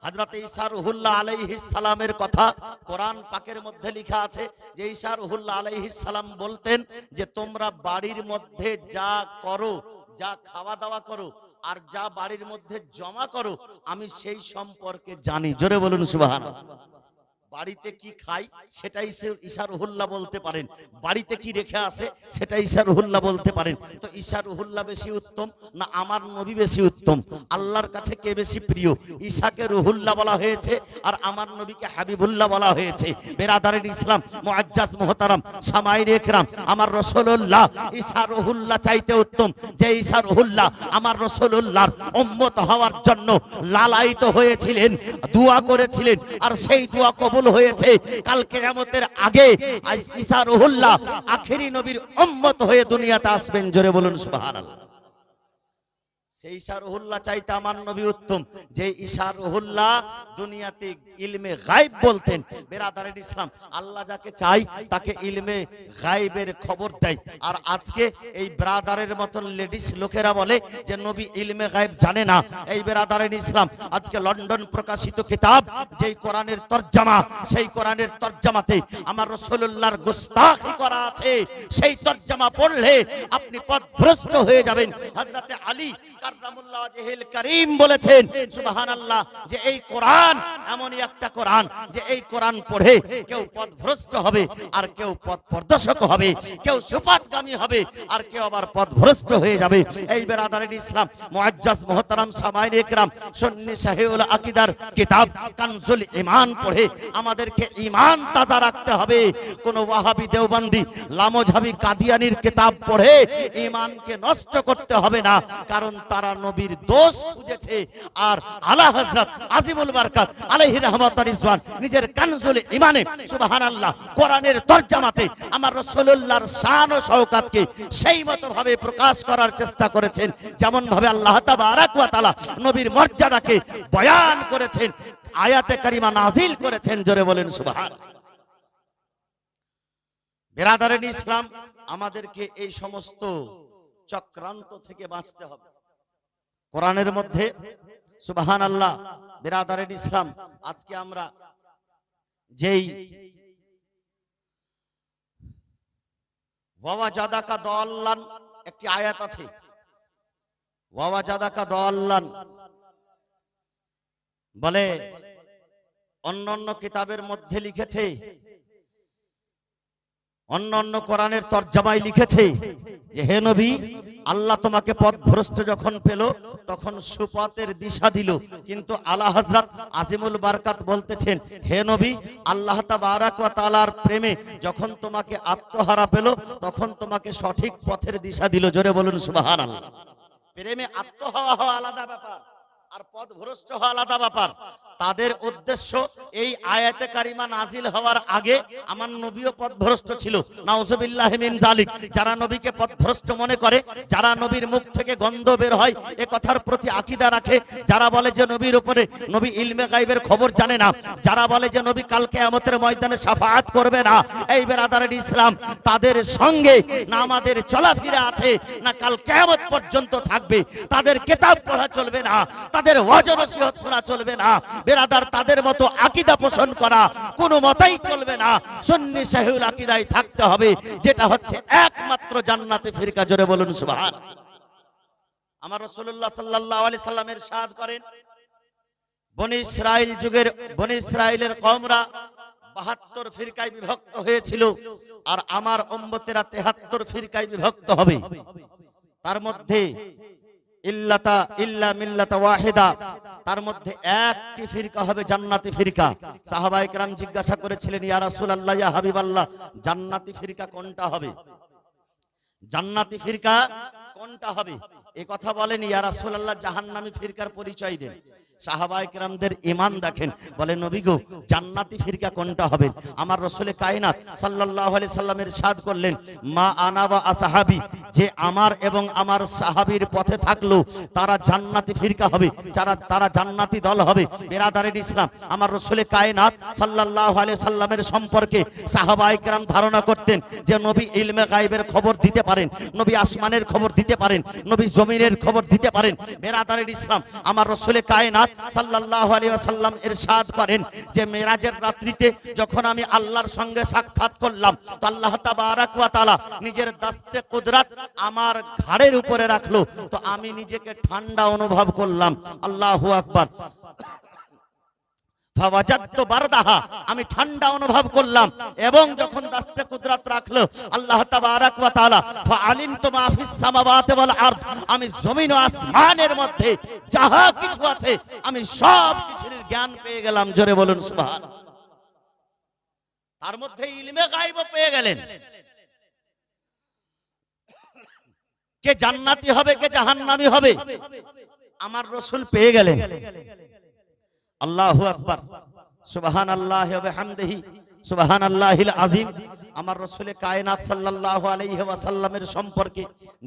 হযরত ঈসা রূহুল্লাহ আলাইহিস সালামের কথা কোরআন পাকের মধ্যে লেখা আছে যে ঈসা রূহুল্লাহ আলাইহিস সালাম বলতেন যে তোমরা বাড়ির মধ্যে যা করো, যা খাওয়া দাওয়া করো আর যা বাড়ির মধ্যে জমা করো আমি সেই সম্পর্কে জানি। জোরে বলুন সুবহানাল্লাহ। বাড়িতে কি খাই সেটাই ঈসা রূহুল্লাহ বলতে পারেন, বাড়িতে কি রেখে আসে সেটা ঈসা রূহুল্লাহ বলতে পারেন। তো ঈসা রূহুল্লাহ বেশি উত্তম না আমার নবী বেশি উত্তম? আল্লাহর কাছে কে বেশি প্রিয়? ঈসাকে রূহুল্লাহ বলা হয়েছে আর আমার নবীকে হাবিবুল্লাহ বলা হয়েছে। বিরাদারিন ইসলাম মুআজ্জাজ মুহতারাম সামাইনে ইকরাম, আমার রাসূলুল্লাহ ঈসা রূহুল্লাহ চাইতে উত্তম। যে ঈসা রূহুল্লাহ আমার রাসূলুল্লাহর উম্মত হওয়ার জন্য লালায়িত হয়েছিলেন, দোয়া করেছিলেন, আর সেই দোয়া কবুল হয়েছে। কাল কিয়ামতের আগে ঈসা রূহুল্লাহ আখেরি নবীর উম্মত হয়ে দুনিয়াতে আসবেন। জোরে বলুন সুবহানাল্লাহ। সেই ঈসা রূহুল্লাহ চাইতে আমার নবী উত্তম। যে ঈসা রূহুল্লাহ দুনিয়াতে ইলমে গায়ব বলতেন। বিরাদারিন ইসলাম, আল্লাহ যাকে চাই তাকে ইলমে গায়বের খবর দেয়। আর আজকে এই ব্রাদারের মতন লেডিস লোকেরা বলে যে নবী ইলমে গায়ব জানে না। এই বিরাদারিন ইসলাম, আজকে লন্ডন প্রকাশিত কিতাব যেই কোরআনের তরজমা, সেই কোরআনের তরজমাতে আমার রাসূলুল্লাহর গুস্তাখি করা আছে। সেই তরজমা পড়লে আপনি পথভ্রষ্ট হয়ে যাবেন। হযরতে আলী কাররামুল্লাহ ওয়াজহিল কারীম বলেছেন সুবহানাল্লাহ যে এই কোরআন এমনই একটা কোরআন যে এই কোরআন পড়ে কেউ পথভ্রষ্ট হবে আর কেউ পথ প্রদর্শক হবে, কেউ সুপথগামী হবে আর কেউ আবার পথভ্রষ্ট হয়ে যাবে। এই বিরাদারিন ইসলাম মুআজ্জাজ মুহতারাম সামাইনে ইকরাম, সুন্নি সাহিহুল আকীদার কিতাব কানজুল ঈমান পড়ে আমাদেরকে ঈমান তাজা রাখতে হবে। কোন ওয়াহাবি দেওবন্দি লামোঝাবি কাদিয়ানির কিতাব পড়ে ঈমানকে নষ্ট করতে হবে না, কারণ তারা নবীর দোষ খুঁজেছে। আর আলা হযরত আজিমুল বারকাত আলাইহি রাহমাতুর রিজওয়ান নিজের কানজুল ঈমানে সুবহানাল্লাহ কোরআনের তরজমাতে আমার রাসূলুল্লাহর শান ও শওকাতকে সেই মতো ভাবে প্রকাশ করার চেষ্টা করেছেন যেমন ভাবে আল্লাহ তাবারাক ওয়া তাআলা নবীর মর্যাদাকে বয়ান করেছেন, আয়াতে কারিমা নাজিল করেছেন। জোরে বলেন সুবহানাল্লাহ। বিরাদারিন ইসলাম, আমাদেরকে এই সমস্ত চক্রান্ত থেকে বাঁচতে হবে। কোরআনের মধ্যে সুবহানাল্লাহ বিরাদারিন ইসলাম, আজকে আমরা যেই ওয়াওয়াজাদাকা দাল্লান একটি আয়াত আছে, ওয়াওয়াজাদাকা দাল্লান বলে অন্যান্য কিতাবের মধ্যে লিখেছে, অন্যান্য কোরআনের তরজমায় লিখেছে যে হে নবী আল্লাহ তোমাকে পথভ্রষ্ট যখন পেল তখন সুপথের দিশা দিল। কিন্তু আলা হযরত আজিমুল বারকাত বলতেছেন হে নবী আল্লাহ তাবারাক ওয়া তাআলার প্রেমে যখন তোমাকে আত্মহারা পেল তখন তোমাকে সঠিক পথের দিশা দিল। জোরে বলুন সুবহানাল্লাহ। প্রেমে আত্মহারা হওয়া আলাদা ব্যাপার আর পথভ্রষ্ট হওয়া আলাদা ব্যাপার। তাদের উদ্দেশ্য এই আয়াতে কারিমা নাজিল হওয়ার আগে আমার নবীও পথভ্রষ্ট ছিল, নাউজুবিল্লাহি মিন জালিক। যারা নবীকে পথভ্রষ্ট মনে করে, যারা নবীর মুখ থেকে গন্ধ বের হয় এ কথার প্রতি আকীদা রাখে, যারা বলে যে নবীর উপরে নবী ইলমে গায়বের খবর জানে না, যারা বলে যে নবী কাল কিয়ামতের ময়দানে শাফাআত করবে না, এই বেরাদারের ইসলাম তাদের সঙ্গে না আমাদের চলাফেরা আছে, না কাল কিয়ামত পর্যন্ত থাকবে। তাদের কিতাব পড়া চলবে না, তাদের ওয়াজ নসিহত শোনা চলবে না বেরাদার, তাদের মতো আকীদা পোষণ করা কোনো মতেই চলবে না। সুন্নি সহিহুল আকীদায় থাকতে হবে, যেটা হচ্ছে একমাত্র জান্নাতে ফিরকা। জোরে বলুন সুবহানাল্লাহ। আমার রাসূলুল্লাহ সাল্লাল্লাহু আলাইহি সাল্লাম ইরশাদ করেন, বনি ইসরাইল যুগের বনি ইসরাইলের কওমরা 72 ফিরকায় বিভক্ত হয়েছিল, আর আমার উম্মতেরা 73 ফিরকায় বিভক্ত হবে। তার মধ্যে ইল্লা মিল্লাতা ওয়াহিদা, তার মধ্যে একটি ফিরকা হবে জান্নাতি ফিরকা। সাহাবায়ে কেরাম জিজ্ঞাসা করেছিলেন, ইয়া রাসূলুল্লাহ, ইয়া হাবিবাল্লাহ, জান্নাতি ফিরকা কোনটা হবে? জান্নাতি ফিরকা কোনটা হবে? এই কথা বলেন, ইয়া রাসূলুল্লাহ, জাহান্নামী ফিরকার পরিচয় দেন। সাহাবায়ে কেরামদের ঈমান দেখেন, বলে নবী গো, জান্নাতি ফিরকা কোনটা হবে? আমার রাসূলে কায়নাত সাল্লাল্লাহু আলাইহি সাল্লামের ইরশাদ করলেন, মা আনা ওয়া আসহাবি, যে আমার এবং আমার সাহাবীর পথে থাকলো তারা জান্নাতি ফিরকা হবে, তারা জান্নাতি দল হবে। বেরাদারের ইসলাম, আমার রাসূলে কায়নাত সাল্লাল্লাহু আলাইহি সাল্লামের সম্পর্কে সাহাবায়ে কেরাম ধারণা করতেন যে নবী ইলমে গায়বের খবর দিতে পারেন, নবী আসমানের খবর দিতে পারেন, নবী জমিনের খবর দিতে পারেন। বেরাদারের ইসলাম, আমার রাসূলে কায়নাত সাল্লাল্লাহু আলাইহি ওয়াসাল্লাম ইরশাদ করেন যে মেরাজের রাত্রিতে যখন আমি আল্লাহর সঙ্গে সাক্ষাৎ করলাম, তো আল্লাহ তাবারাক ওয়া তাআলা নিজের দাস্তে কুদরত আমার ঘাড়ের উপরে রাখলো, তো আমি নিজেকে ঠান্ডা অনুভব করলাম। আল্লাহু আকবার। ফাওয়াজাদতু বারদাহা, আমি ঠান্ডা অনুভব করলাম। এবং যখন দাস্তে কুদরত রাখলো আল্লাহ তাবারাক ওয়া তাআলা, ফাআলিমতু মা ফিস সামাওয়াতি ওয়াল আরদ, আমি জমিন ও আসমানের মধ্যে যাহা কিছু আছে আমি সব কিছুর জ্ঞান পেয়ে গেলাম। জোরে বলুন সুবহানাল্লাহ। তার মধ্যে ইলমে গায়ব পেয়ে গেলেন। কে জান্নাতি হবে, কে জাহান্নামী হবে, আমার রাসূল পেয়ে গেলেন। আল্লাহু আকবার, সুবহানাল্লাহি ওয়া বিহামদিহি, সুবহানাল্লাহিল আযীম। আমার রাসূলে কায়নাত সাল্লাল্লাহু আলাইহি ওয়াসাল্লামের সম্পর্কে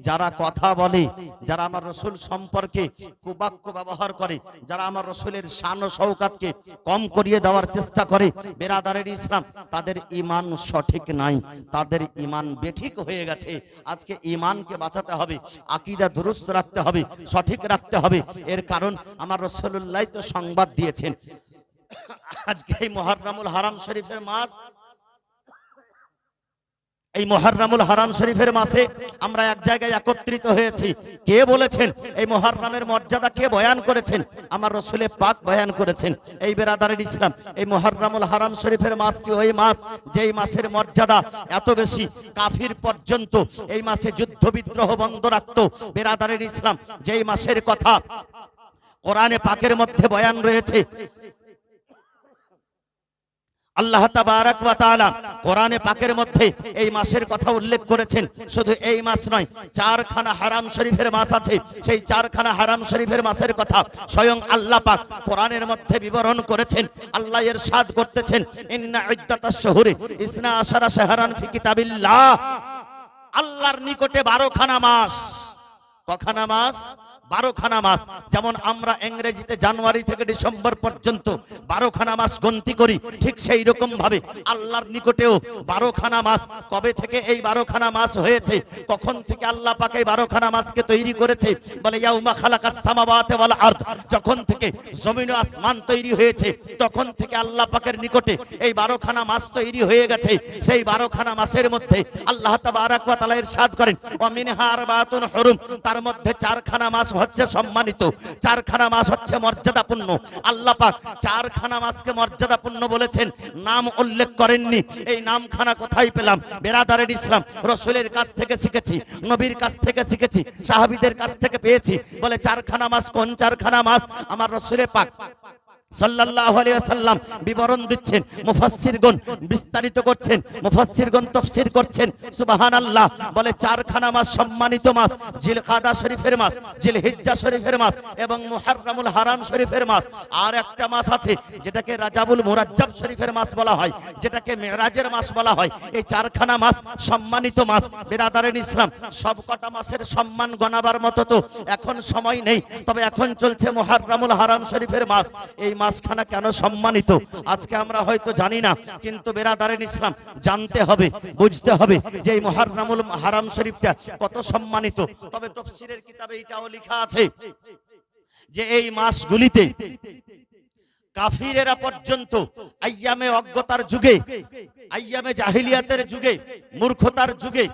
যারা কথা বলে, যারা আমার রাসূল সম্পর্কে কুবাক্য ব্যবহার করে, যারা আমার রাসূলের শান ও শওকতকে কম করিয়ে দেওয়ার চেষ্টা করে, বেরাদারের ইসলাম, তাদের ঈমান সঠিক নাই, তাদের ঈমান বেঠিক হয়ে গেছে। আজকে ঈমানকে বাঁচাতে হবে, আকীদা দুরুস্ত রাখতে হবে, সঠিক রাখতে হবে। এর কারণ আমার রাসূলুল্লাহ তো সংবাদ দিয়েছেন। আজকে এই মুহররমুল হারাম শরীফের মাস, এই মুহররমুল হারাম শরীফের মাসে আমরা এক জায়গায় একত্রিত হয়েছি। কে বলেছেন এই মুহররমের মর্যাদা? কে বয়ান করেছেন? আমার রাসূলে পাক বয়ান করেছেন। এই বেরাদারের ইসলাম, এই মুহররমুল হারাম শরীফের মাসটি ওই মাস যেই মাসের মর্যাদা এত বেশি, কাফির পর্যন্ত এই মাসে যুদ্ধ বিদ্রোহ বন্ধ রাখত। বেরাদারের ইসলাম, যেই মাসের কথা কোরআনে পাকের মধ্যে বয়ান রয়েছে, আল্লাহ তাবারাক ওয়া তাআলা কোরআনে পাকের মধ্যে এই মাসের কথা উল্লেখ করেছেন। শুধু এই মাস নয়, চারখানা হারাম শরীফের মাস আছে। সেই চারখানা হারাম শরীফের মাসের কথা স্বয়ং আল্লাহ পাক কোরআনের মধ্যে বিবরণ করেছেন। আল্লাহ ইরশাদ করতেছেন, ইন্না ইদ্দাতাশ শুহুরি ইসনা আশারা শাহরান ফি কিতাবিল্লাহ, আল্লাহর নিকটে 12খানা মাস। কখানা মাস? 12খানা মাস। যেমন আমরা ইংরেজিতে জানুয়ারি থেকে ডিসেম্বর পর্যন্ত 12খানা মাস গণতি করি, ঠিক সেই রকম ভাবে আল্লাহর নিকটেও 12খানা মাস। কবে থেকে এই 12খানা মাস হয়েছে? কখন থেকে আল্লাহ পাক এই 12খানা মাসকে তৈরি করেছে? বলে ইয়াউমা খালাকাস সামাওয়াতি ওয়াল আরদ, যখন থেকে জমিন ও আসমান তৈরি হয়েছে তখন থেকে আল্লাহ পাকের নিকটে এই 12খানা মাস তৈরি হয়ে গেছে। সেই 12খানা মাসের মধ্যে আল্লাহ তাবারাক ওয়া তাআলা ইরশাদ করেন, ওয়া মিনহা আরবাতুন হুরুম, তার মধ্যে 4খানা মাস হচ্ছে সম্মানিত, 4খানা মাস হচ্ছে মর্যাদাপূর্ণ। আল্লাহ পাক 4খানা মাসকে মর্যাদাপূর্ণ বলেছেন, নাম উল্লেখ করেননি। এই নামখানা কোথায় পেলাম? বেরাদারের ইসলাম, রাসূলের কাছ থেকে শিখেছি, নবীর কাছ থেকে শিখেছি, সাহাবীদের কাছ থেকে পেয়েছি। বলে 4খানা মাস। কোন 4খানা মাস? আমার রাসূলে পাক সাল্লাল্লাহু আলাইহি ওয়াসাল্লাম বিবরণ দিচ্ছেন, মুফাসসিরগণ বিস্তারিত করছেন, মুফাসসিরগণ তাফসীর করছেন। সুবহানাল্লাহ। বলে চারখানা মাস সম্মানিত মাস, জিলকাদা শরীফের মাস, জিলহিজ্জা শরীফের মাস এবং মুহররমুল হারাম শরীফের মাস। আর একটা মাস আছে যেটাকে রাজাবুল মুরাজ্জাব শরীফের মাস বলা হয়, যেটাকে মেরাজের মাস বলা হয়। এই চারখানা মাস সম্মানিত মাস। বিরাদারিন ইসলাম, সবকটা মাসের সম্মান গণাবার মতো তো এখন সময় নেই, তবে এখন চলছে মুহররমুল হারাম শরীফের মাস। এই মাসখানা কেন সম্মানিত আজকে আমরা হয়তো জানি না, কিন্তু বিরাদারিন ইসলাম জানতে হবে, বুঝতে হবে যে এই মুহররমুল হারাম শরীফটা কত সম্মানিত। তবে তাফসীরের কিতাবে এটাও লেখা আছে যে এই মাসগুলিতে কাফিরেরা পর্যন্ত আইয়ামে অজ্ঞতার যুগে, আইয়ামে জাহিলিয়াতের যুগে, মূর্খতার যুগে,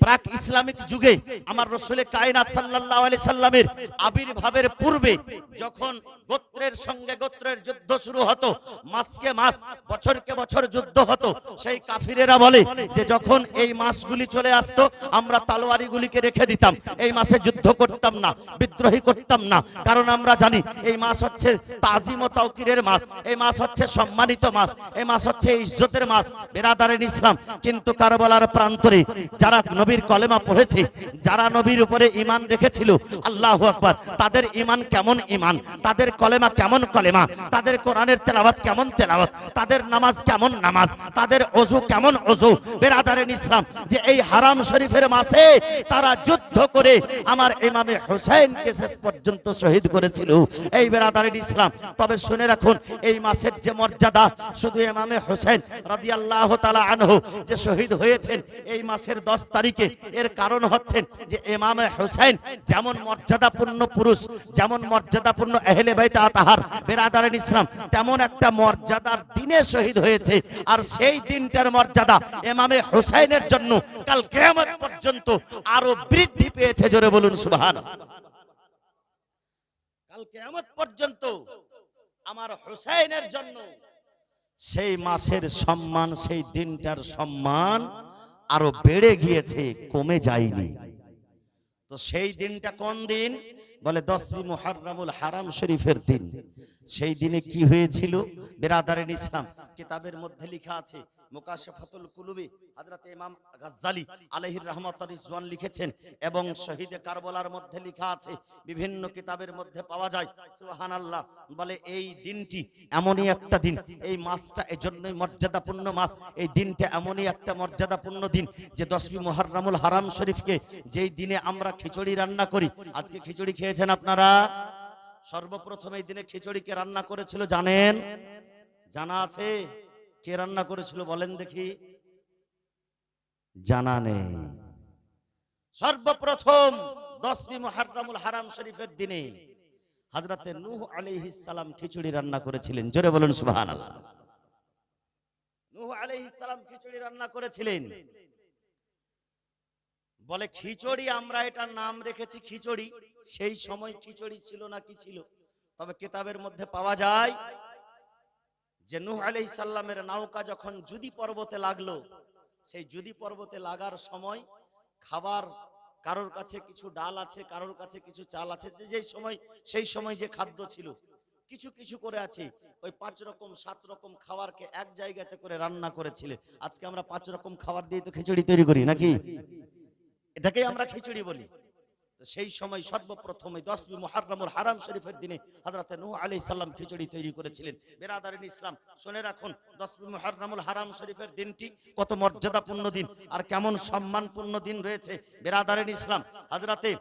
প্রাক ইসলামিক যুগে আমার রাসূলে কায়নাত সাল্লাল্লাহু আলাইহি সাল্লামের আবির্ভাবের পূর্বে যখন গোত্রের সঙ্গে গোত্রের যুদ্ধ শুরু হতো, মাসকে মাস, বছরকে বছর যুদ্ধ হতো, সেই কাফিরেরা বলে যে যখন এই মাসগুলি চলে আসতো আমরা তলোয়ারিগুলিকে রেখে দিতাম, এই মাসে যুদ্ধ করতাম না, বিদ্রোহী করতাম না, কারণ আমরা জানি এই মাস হচ্ছে তাজিম ও তাওকিরের মাস, এই মাস হচ্ছে সম্মানিত মাস, এই মাস হচ্ছে ইজ্জতের মাস। বিরাদারিন ইসলাম, কিন্তু কারবালার প্রান্তরে যারা নবীর কলেমা পড়েছে, যারা নবীর উপরে ঈমান রেখেছিল, আল্লাহু আকবার, তাদের ঈমান কেমন ঈমান, তাদের কলেমা কেমন কলেমা, তাদের কোরআনের তেলাওয়াত কেমন তেলাওয়াত, তাদের নামাজ কেমন নামাজ, তাদের ওযু কেমন ওযু। বিরাদারিন ইসলাম, যে এই হারাম শরীফের মাসে তারা যুদ্ধ করে আমার ইমামে হুসাইনকে শেষ পর্যন্ত শহীদ করেছিল। এই বিরাদারিন ইসলাম, তবে শুনে রাখুন এই মাসের যে মর্যাদা, শুধু ইমামে হুসাইন রাদিয়াল্লাহু তাআলা আনহু যে শহীদ হয়েছেন এই মাসের 10 তারিখে, এর কারণ হচ্ছে যে ইমামে হুসাইন যেমন মর্যাদাপূর্ণ পুরুষ, যেমন মর্যাদাপূর্ণ আহলে বাইত আতাহার, বিরাদারিন ইসলাম, তেমন একটা মর্যাদার দিনে শহীদ হয়েছে। আর সেই দিনটার মর্যাদা ইমামে হুসাইনের জন্য কাল কিয়ামত পর্যন্ত আরো বৃদ্ধি পেয়েছে। জোরে বলুন সুবহানাল্লাহ। কাল কিয়ামত পর্যন্ত আমার হুসাইনের জন্য সেই মাসের সম্মান, সেই দিনটার সম্মান আরো বেড়ে গিয়েছে, কমে যায়নি। তো সেই দিনটা কোন দিন? বলে 10ই মুহররমুল হারাম শরীফের দিন। সেই দিনে কি হয়েছিল? বিরাদারিন ইসলাম, কিতাবের মধ্যে লেখা আছে, মুকাশফাতুল কুলুবি হযরত ইমাম গাজ্জালি আলাইহির রাহমাতুর রিজওয়ান লিখেছেন, এবং শহীদে কারবালার মধ্যে লেখা আছে, বিভিন্ন কিতাবের মধ্যে পাওয়া যায়। সুবহানাল্লাহ। বলে এই দিনটি এমনই একটা দিন, এই মাসটা এজন্যই মর্যাদাপূর্ণ মাস, এই দিনটা এমনই একটা মর্যাদাপূর্ণ দিন যে 10ই মুহররমুল হারাম শরীফকে যেই দিনে আমরা খিচুড়ি রান্না করি। আজকে খিচুড়ি খেয়েছেন আপনারা? সর্বপ্রথম এই দিনে খিচুড়িকে রান্না করেছিল জানেন? জানা আছে? কে রান্না করেছিল বলেন দেখি? জানা নেই। সর্বপ্রথম 10ই মুহররমুল হারাম শরীফের দিনে হযরতে নূহ আলাইহিস সালাম খিচুড়ি রান্না করেছিলেন। জোরে বলুন সুবহানাল্লাহ। নূহ আলাইহিস সালাম খিচুড়ি রান্না করেছিলেন। বলে খিচুড়ি, আমরা এটার নাম রেখেছি খিচুড়ি, সেই সময় খিচুড়ি ছিল না কি ছিল? তবে কিতাবের মধ্যে পাওয়া যায় যে নূহ আলাইহিস সালামের নৌকা যখন জুদি পর্বতে লাগলো, সেই জুদি পর্বতে লাগার সময় খাবার, কারোর কাছে কিছু ডাল আছে, কারোর কাছে কিছু চাল আছে, যেই সময় সেই সময় যে খাদ্য ছিল কিছু কিছু করে আছে, ওই 5 রকম 7 রকম খাবারকে এক জায়গাতে করে রান্না করেছিলেন। আজকে আমরা 5 রকম খাবার দিয়ে তো খিচুড়ি তৈরি করি নাকি? এটাকেই আমরা খিচুড়ি বলি। সেই সময় সর্বপ্রথম 10ই মুহররমুল হারাম শরীফের দিনে হযরতে নূহ আলাইহিস সালাম খিচুড়ি তৈরি করেছিলেন। বিরাদারিন ইসলাম, শুনে রাখুন 10ই মুহররমুল হারাম শরীফের দিনটি কত মর্যাদাপূর্ণ দিন আর কেমন সম্মানপূর্ণ দিন রয়েছে। বিরাদারিন ইসলাম, হযরতে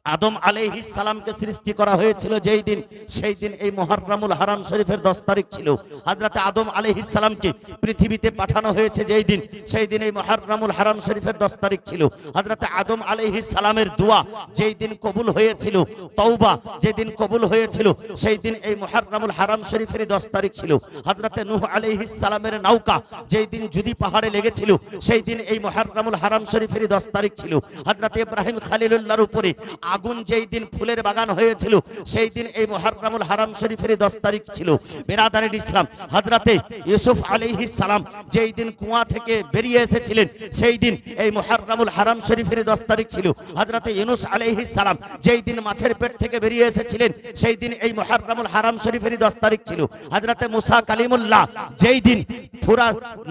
আদম আলাইহিস সালামকে সৃষ্টি করা হয়েছিল যেই দিন, সেই দিন এই মুহররমুল হারাম শরীফের 10 তারিখ ছিল। হযরতে আদম আলাইহিস সালামকে পৃথিবীতে পাঠানো হয়েছে যেই দিন, সেই দিন এই মুহররমুল হারাম শরীফের 10 তারিখ ছিল। হযরতে আদম আলাইহিস সালামের দোয়া যেই দিন কবুল হয়েছিল, তওবা যেই দিন কবুল হয়েছিল, সেই দিন এই মুহররমুল হারাম শরীফের 10 তারিখ ছিল। হযরতে নূহ আলাইহিস সালামের নৌকা যেই দিন জুদি পাহাড়ে লেগেছিল, সেই দিন এই মুহররমুল হারাম শরীফের 10 তারিখ ছিল। হযরতে ইব্রাহিম খলিলুল্লাহর উপরে আগুন যেই দিন ফুলের বাগান হয়েছিল সেই দিন এই মুহররমুল হারাম শরীফের 10 তারিখ ছিল। বিরাদারিন ইসলাম, হযরতে ইউসুফ আলাইহিস সালাম যেই দিন কুয়া থেকে বেরিয়ে এসেছিলেন সেই দিন এই মুহররমুল হারাম শরীফের 10 তারিখ ছিল। হযরতে ইউনূস আলাইহিস সালাম যেই দিন মাছের পেট থেকে বেরিয়ে এসেছিলেন সেই দিন এই মুহররমুল হারাম শরীফের 10 তারিখ ছিল। হযরতে মুসা কালিমুল্লাহ যেই দিন পুরা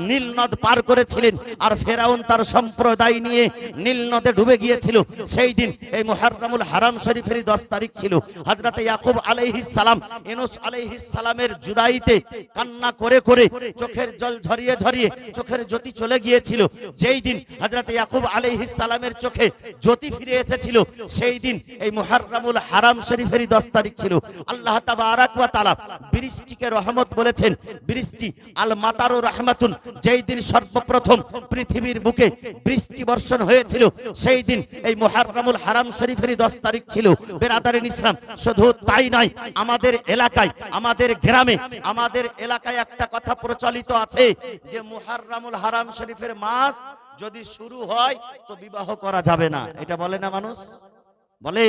নীল নদ পার করেছিলেন আর ফেরাউন তার সম্প্রদায় নিয়ে নীল নদে ডুবে গিয়েছিল সেই দিন এই মুহররমুল হারাম শরীফের 10 তারিখ ছিল। হযরতে ইয়াকুব আলাইহিস সালাম ইউনূস আলাইহিস সালামের জুদাইতে কান্না করে করে চোখের জল ঝরিয়ে ঝরিয়ে চোখের জ্যোতি চলে গিয়েছিল যেই দিন হযরতে ইয়াকুব আলাইহিস সালামের চোখে জ্যোতি ফিরে এসেছিল সেই দিন এই মুহররমুল হারাম শরীফের 10 তারিখ ছিল। আল্লাহ তাবারাক ওয়া তাআলা বৃষ্টিকে রহমত বলেছেন, বৃষ্টি আল মাতারু রাহমাতুন, যেই দিন সর্বপ্রথম পৃথিবীর বুকে বৃষ্টি বর্ষণ হয়েছিল সেই দিন এই মুহররমুল হারাম শরীফের 10 তারিখ ছিল। বিরাদারিন ইসলাম, শুধু তাই নয়, আমাদের এলাকায়, আমাদের গ্রামে, আমাদের এলাকায় একটা কথা প্রচলিত আছে যে মুহররমুল হারাম শরীফের মাস যদি শুরু হয় তো বিবাহ করা যাবে না। এটা বলে না মানুষ? বলে।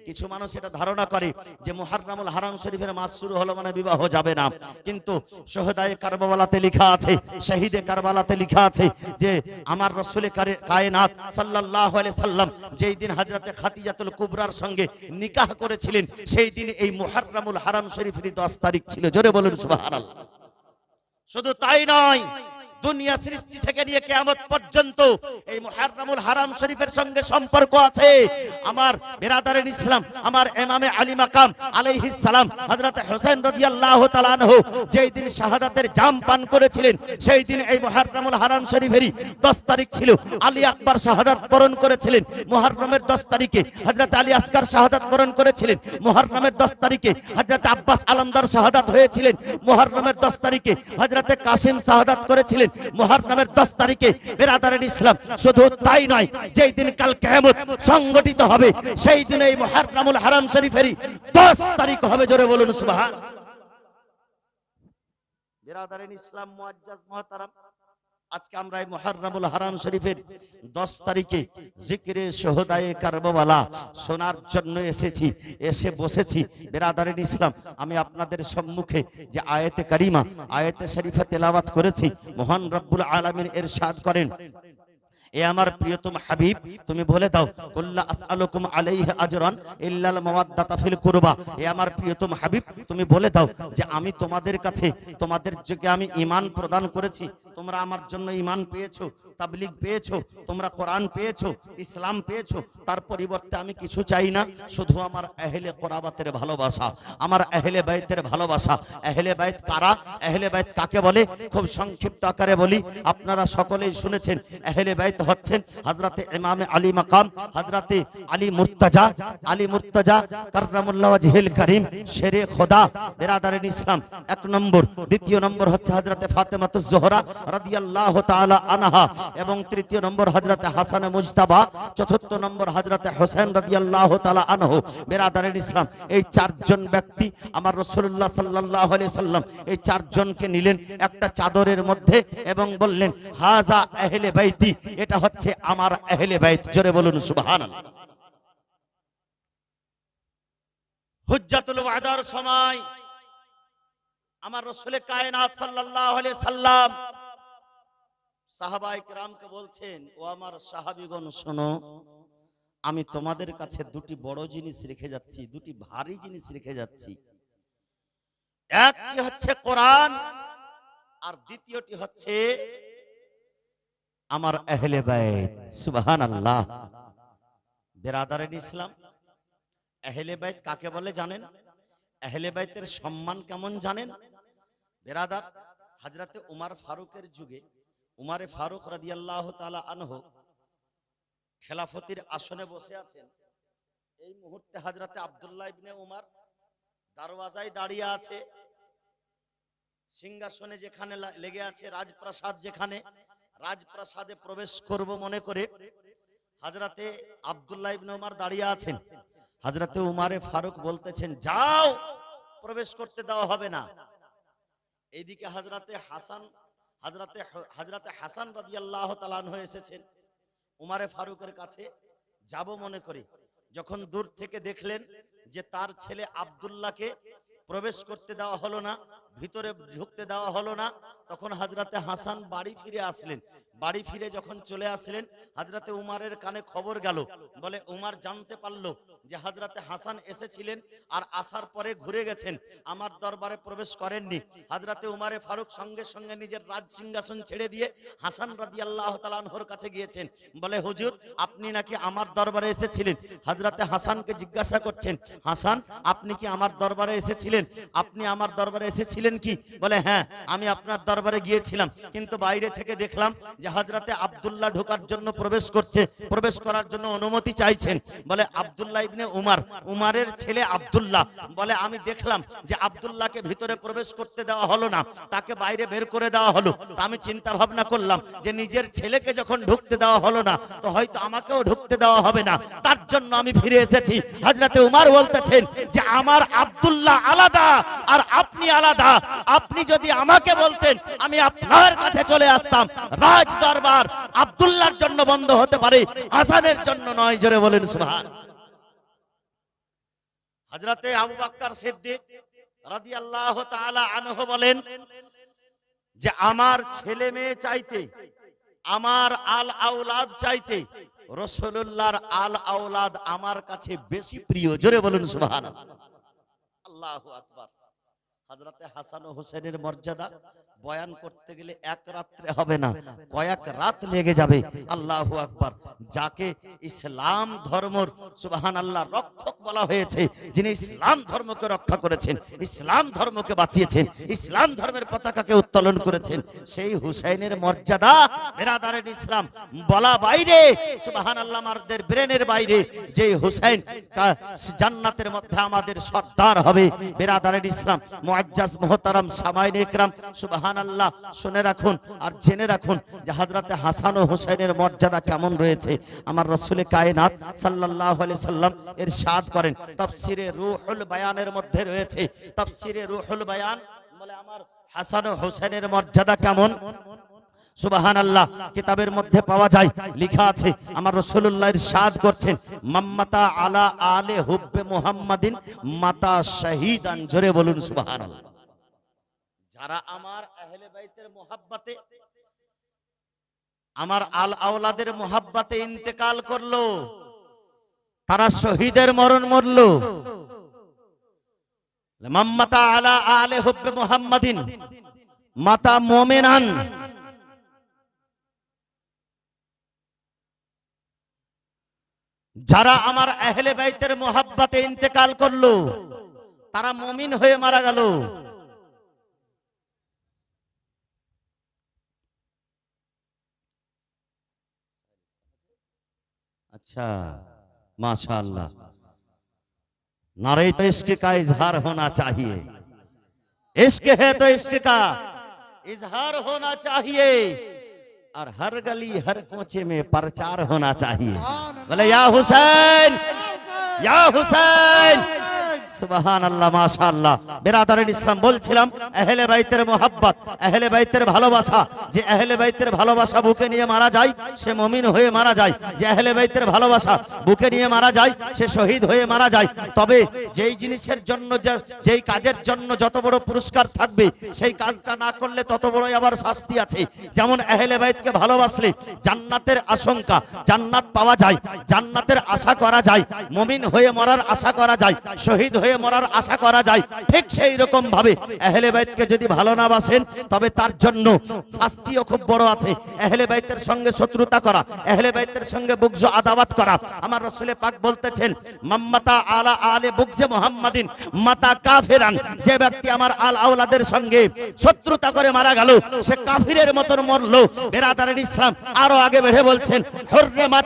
কিছু মানুষ এটা ধারণা করে যে মুহররমুল হারাম শরীফের মাস শুরু হলো মানে বিবাহ যাবে না, কিন্তু শুহাদায়ে কারবালাতে লেখা আছে, শহীদে কারবালাতে লেখা আছে যে আমার রাসূলে কায়নাত সাল্লাল্লাহু আলাইহি সাল্লাম যেই দিন হযরতে খাদিজাতুল কুবরার সঙ্গে নিকাহ করেছিলেন সেই দিন এই মুহররমুল হারাম শরীফের 10 তারিখ ছিল। জোরে বলুন সুবহানাল্লাহ। শুধু তাই নয়, দুনিয়া সৃষ্টি থেকে নিয়ে কিয়ামত পর্যন্ত এই মুহররমুল হারাম শরীফের সঙ্গে সম্পর্ক আছে। আমার বিরাদারিন ইসলাম, আমার ইমামে আলী মাকাম আলাইহিস সালাম হযরত হোসেন রাদিয়াল্লাহু তাআলা আনহু যেই দিন শাহাদাতের জাম পান করেছিলেন সেই দিন এই মুহররমুল হারাম শরীফেরই 10 তারিখ ছিল। আলী আকবর শাহাদাত বরণ করেছিলেন মুহররমের 10 তারিখে, হযরত আলী আসকার শাহাদাত বরণ করেছিলেন মুহররমের 10 তারিখে, হযরত আব্বাস আলমদার শাহাদাত হয়েছিলেন মুহররমের 10 তারিখে, হযরত কাসিম শাহাদাত করেছিলেন মুহররমের 10 তারিখে। বিরাদারিন ইসলাম, শুধু তাই নয়, যেই দিন কাল কিয়ামত সংগঠিত হবে সেই দিন এই মুহররমুল হারাম শরীফেরই 10 তারিখ হবে। জোরে বলুন সুবহান। বিরাদারিন ইসলাম, মুআজ্জাজ মুহতারাম, আজকে আমরা এই মুহররমুল হারাম শরীফের 10 তারিখে জিকিরে শুহাদায়ে কারবালা শোনার জন্য এসেছি, এসে বসেছি। বিরাদারিন ইসলাম, আমি আপনাদের সম্মুখে যে আয়াতে কারিমা, আয়াতে শরীফা তেলাওয়াত করেছি, মহান রব্বুল আলামিন ইরশাদ করেন, এ আমার প্রিয়তম হাবিব তুমি বলে দাও, কুল্লা আসআলুকুম আলাইহি আজরান ইল্লাল মাওয়াদ্দাতা ফিল কুরবা। এ আমার প্রিয়তম হাবিব তুমি বলে দাও যে আমি তোমাদের কাছে, তোমাদের যোগে আমি ঈমান প্রদান করেছি, তোমরা আমার জন্য ঈমান পেয়েছো, তাবলীগ পেয়েছো, তোমরা কোরআন পেয়েছো, ইসলাম পেয়েছো, তার পরিবর্তে আমি কিছু চাই না, শুধু আমার আহলে কোরাবাতের ভালোবাসা, আমার আহলে বাইতের ভালোবাসা। আহলে বাইত কারা? আহলে বাইত কাকে বলে? খুব সংক্ষিপ্ত আকারে বলি, আপনারা সকলেই শুনেছেন। আহলে বাইত হচ্ছেন হযরতে ইমামে আলী মাকাম, হযরতে আলী মুর্তজা কাররামুল্লাহ ওয়াজহিল কারীম, শেরে খোদা। বিরাদারিন ইসলাম, 1 নম্বর। দ্বিতীয় নম্বর হচ্ছে হযরতে ফাতেমাতুজ জোহরা রাদিয়াল্লাহু তাআলা আনহা, এবং তৃতীয় নম্বর হযরতে হাসান মুজতাবা, চতুর্থ নম্বর হযরতে হোসেন রাদিয়াল্লাহু তাআলা আনহু। বিরাদারিন ইসলাম, এই 4 জন ব্যক্তি আমার রাসূলুল্লাহ সাল্লাল্লাহু আলাইহি সাল্লাম এই 4 জনকে নিলেন একটা চাদরের মধ্যে এবং বললেন, হাজা আহলে বাইতি, এটা হচ্ছে আমার আহলে বাইত। জোরে বলুন সুবহানাল্লাহ। হুজ্জাতুল ওয়াদার সময় আমার রাসূলে কায়নাত সাল্লাল্লাহু আলাইহি সাল্লাম সাহাবায়ে কেরামকে বলছেন, ও আমার সাহাবীগণ শোনো, আমি তোমাদের কাছে 2টি বড় জিনিস রেখে যাচ্ছি, 2টি ভারী জিনিস রেখে যাচ্ছি। একটি হচ্ছে কোরআন আর দ্বিতীয়টি হচ্ছে আমার আহলে বাইত। সুবহানাল্লাহ। বিরাদারিন ইসলাম, আহলে বাইত কাকে বলে জানেন? আহলে বাইতের সম্মান কেমন জানেন? বিরাদার, হযরতে উমর ফারুকের যুগে উমরে ফারুক রাদিয়াল্লাহু তাআলা আনহু খেলাফতির আসনে বসে আছেন। এই মুহূর্তে হযরতে আব্দুল্লাহ ইবনে উমর দরওয়াজায় দাঁড়িয়ে আছে। সিংহাসনে যেখানে লেগে আছে, রাজপ্রাসাদ যেখানে, রাজপ্রাসাদে প্রবেশ করব মনে করে হযরতে আব্দুল্লাহ ইবনে উমর দাঁড়িয়ে আছেন। হযরতে উমরে ফারুক বলতেছেন, যাও, প্রবেশ করতে দেওয়া হবে না। এইদিকে হযরতে হাসান রাদিয়াল্লাহু তাআলা আনহু এসেছেন উমরে ফারুকের কাছে যাব মনে করে। যখন দূর থেকে দেখলেন যে তার ছেলে আব্দুল্লাহকে প্রবেশ করতে দেওয়া হলো না, ভিতরে ঢুকতে দেওয়া হলো না, তখন হযরতে হাসান বাড়ি ফিরে আসলেন। বাড়ি ফিরে যখন চলে আসলেন, হযরতে উমারের কানে খবর গেল। বলে উমার জানতে পারলো যে হযরতে হাসান এসেছিলেন আর আসার পরে ঘুরে গেছেন, আমার দরবারে প্রবেশ করেননি। হযরতে উমারে ফারুক সঙ্গে সঙ্গে নিজের রাজ সিংহাসন ছেড়ে দিয়ে হাসান রাদিয়াল্লাহু তাআলা আনহুর কাছে গিয়েছেন। বলে হুজুর, আপনি নাকি আমার দরবারে এসেছিলেন। হযরতে হাসানকে জিজ্ঞাসা করছেন, হাসান আপনি কি আমার দরবারে এসেছিলেন? আপনি আমার দরবারে এসেছিলেন কি? বলে হ্যাঁ, আমি আপনার দরবারে গিয়েছিলাম, কিন্তু বাইরে থেকে দেখলাম যে হযরতে আব্দুল্লাহ ঢোকার জন্য প্রবেশ করার জন্য অনুমতি চাইছেন। বলে আব্দুল্লাহ ইবনে উমার, উমারের ছেলে আব্দুল্লাহ। বলে আমি দেখলাম যে আব্দুল্লাহকে ভিতরে প্রবেশ করতে দেওয়া হলো না, তাকে বাইরে বের করে দেওয়া হলো। তা আমি চিন্তা ভাবনা করলাম যে নিজের ছেলেকে যখন ঢুকতে দেওয়া হলো না, তো হয়তো আমাকেও ঢুকতে দেওয়া হবে না, তার জন্য আমি ফিরে এসেছি। হযরতে উমার বলতেছেন যে আমার আব্দুল্লাহ আলাদা আর আপনি আলাদা। আপনি যদি আমাকে বলতেন আমি আপনার কাছে চলে আসতাম। রাজ দরবার আব্দুল্লাহর জন্য বন্ধ হতে পারে, হাসানের জন্য নয়। জোরে বলেন সুবহানাল্লাহ। হযরতে আবু বকর সিদ্দিক রাদিয়াল্লাহু তাআলা আনহু বলেন যে আমার ছেলে মেয়ে চাইতে, আমার আল আওলাদ চাইতে রাসূলুল্লাহর আল আওলাদ আমার কাছে বেশি প্রিয়। জোরে বলুন সুবহানাল্লাহ। আল্লাহু আকবার। হযরতে হাসান ও হোসেনের মর্যাদা বয়ান করতে গেলে এক রাত্রে হবে না, কয়েক রাত লেগে যাবে। আল্লাহু আকবার। যাকে ইসলাম ধর্মর সুবহানাল্লাহ রক্ষক বলা হয়েছে, যিনি ইসলাম ধর্মকে রক্ষা করেছেন, ইসলাম ধর্মকে বাঁচিয়েছেন, ইসলাম ধর্মের পতাকাকে উত্তোলন করেছেন, সেই হুসাইনের মর্যাদা বিরাদারের ইসলাম বলা বাইরে, সুবহানাল্লাহ, আমাদের ব্রেনের বাইরে। যে হুসাইন জান্নাতের মধ্যে আমাদের সর্দার হবে, বিরাদারের ইসলাম মুআজ্জাজ মুহতারাম সামাইনে ইকরাম, সুবহানাল্লাহ, শুনে রাখুন আর জেনে রাখুন যে হযরতে হাসান ও হুসাইনের মর্যাদা কেমন রয়েছে। আমার রাসূল কায়নাত সাল্লাল্লাহু আলাইহি সাল্লাম ইরশাদ করেন, তাফসিরে রূহুল বায়ানের মধ্যে রয়েছে, তাফসিরে রূহুল বায়ান বলে আমার হাসান ও হুসাইনের মর্যাদা কেমন, সুবহানাল্লাহ, কিতাবের মধ্যে পাওয়া যায়। লেখা আছে আমার রাসূলুল্লাহ ইরশাদ করছেন, মাম্মাতা আলা আলে হুব্বে মুহাম্মাদিন মাতা শাহীদান। জোরে বলুন সুবহানাল্লাহ। যারা আমার আহলে বাইতের মুহাব্বতে, আমার আল আওলাদের মুহাব্বতে ইন্তেকাল করলো, তারা শহীদের মরণ মরলো। মাম্মাতা আলা আলে হুব্বে মুহাম্মাদিন মাতা মুমিনান। যারা আমার আহলে বাইতের মুহাব্বতে ইন্তেকাল করলো, তারা মুমিন হয়ে মারা গেল। अच्छा माशाअल्लाह, नारे तो इश्क का इजहार होना चाहिए, इश्क है तो इश्क का इजहार होना चाहिए, और हर गली हर कोचे में प्रचार होना चाहिए। बोले या हुसैन, या हुसैन, সুবহানাল্লাহ, মাশাআল্লাহ। বিরাদারিন ইসলাম, বলছিলাম আহলে বাইতের মুহাব্বত, আহলে বাইতের ভালোবাসা। যে আহলে বাইতের ভালোবাসা বুকে নিয়ে মারা যায় সে মুমিন হয়ে মারা যায়, যে আহলে বাইতের ভালোবাসা বুকে নিয়ে মারা যায় সে শহীদ হয়ে মারা যায়। তবে যেই জিনিসের জন্য, যেই কাজের জন্য যত বড় পুরস্কার থাকবে, সেই কাজটা না করলে তত বড়ই আবার শাস্তি আছে। যেমন আহলে বাইতকে ভালোবাসলে জান্নাতের আশঙ্কা, জান্নাত পাওয়া যায়, জান্নাতের আশা করা যায়, মুমিন হয়ে মরার আশা করা যায়, শহীদ হয়ে মরার আশা করা যায়। ঠিক সেই রকম ভাবে আহলে বাইতকে যদি ভালো না বাসেন, তবে তার জন্য শাস্তিও খুব বড় আছে। আহলে বাইতের সঙ্গে শত্রুতা করা, আহলে বাইতের সঙ্গে বুগজ আদাওয়াত করা। আমার রাসূল পাক বলতেছেন, মাম্মাতা আলা আলে বুগজে মুহাম্মাদিন মাতা কাফিরান। যে ব্যক্তি আমার আল আওলাদের সঙ্গে শত্রুতা করে মারা গেল, সে কাফিরের মতন মরলো। বিরাদারিন ইসলাম আরো আগে বেড়ে বলছেন, হুররিমাত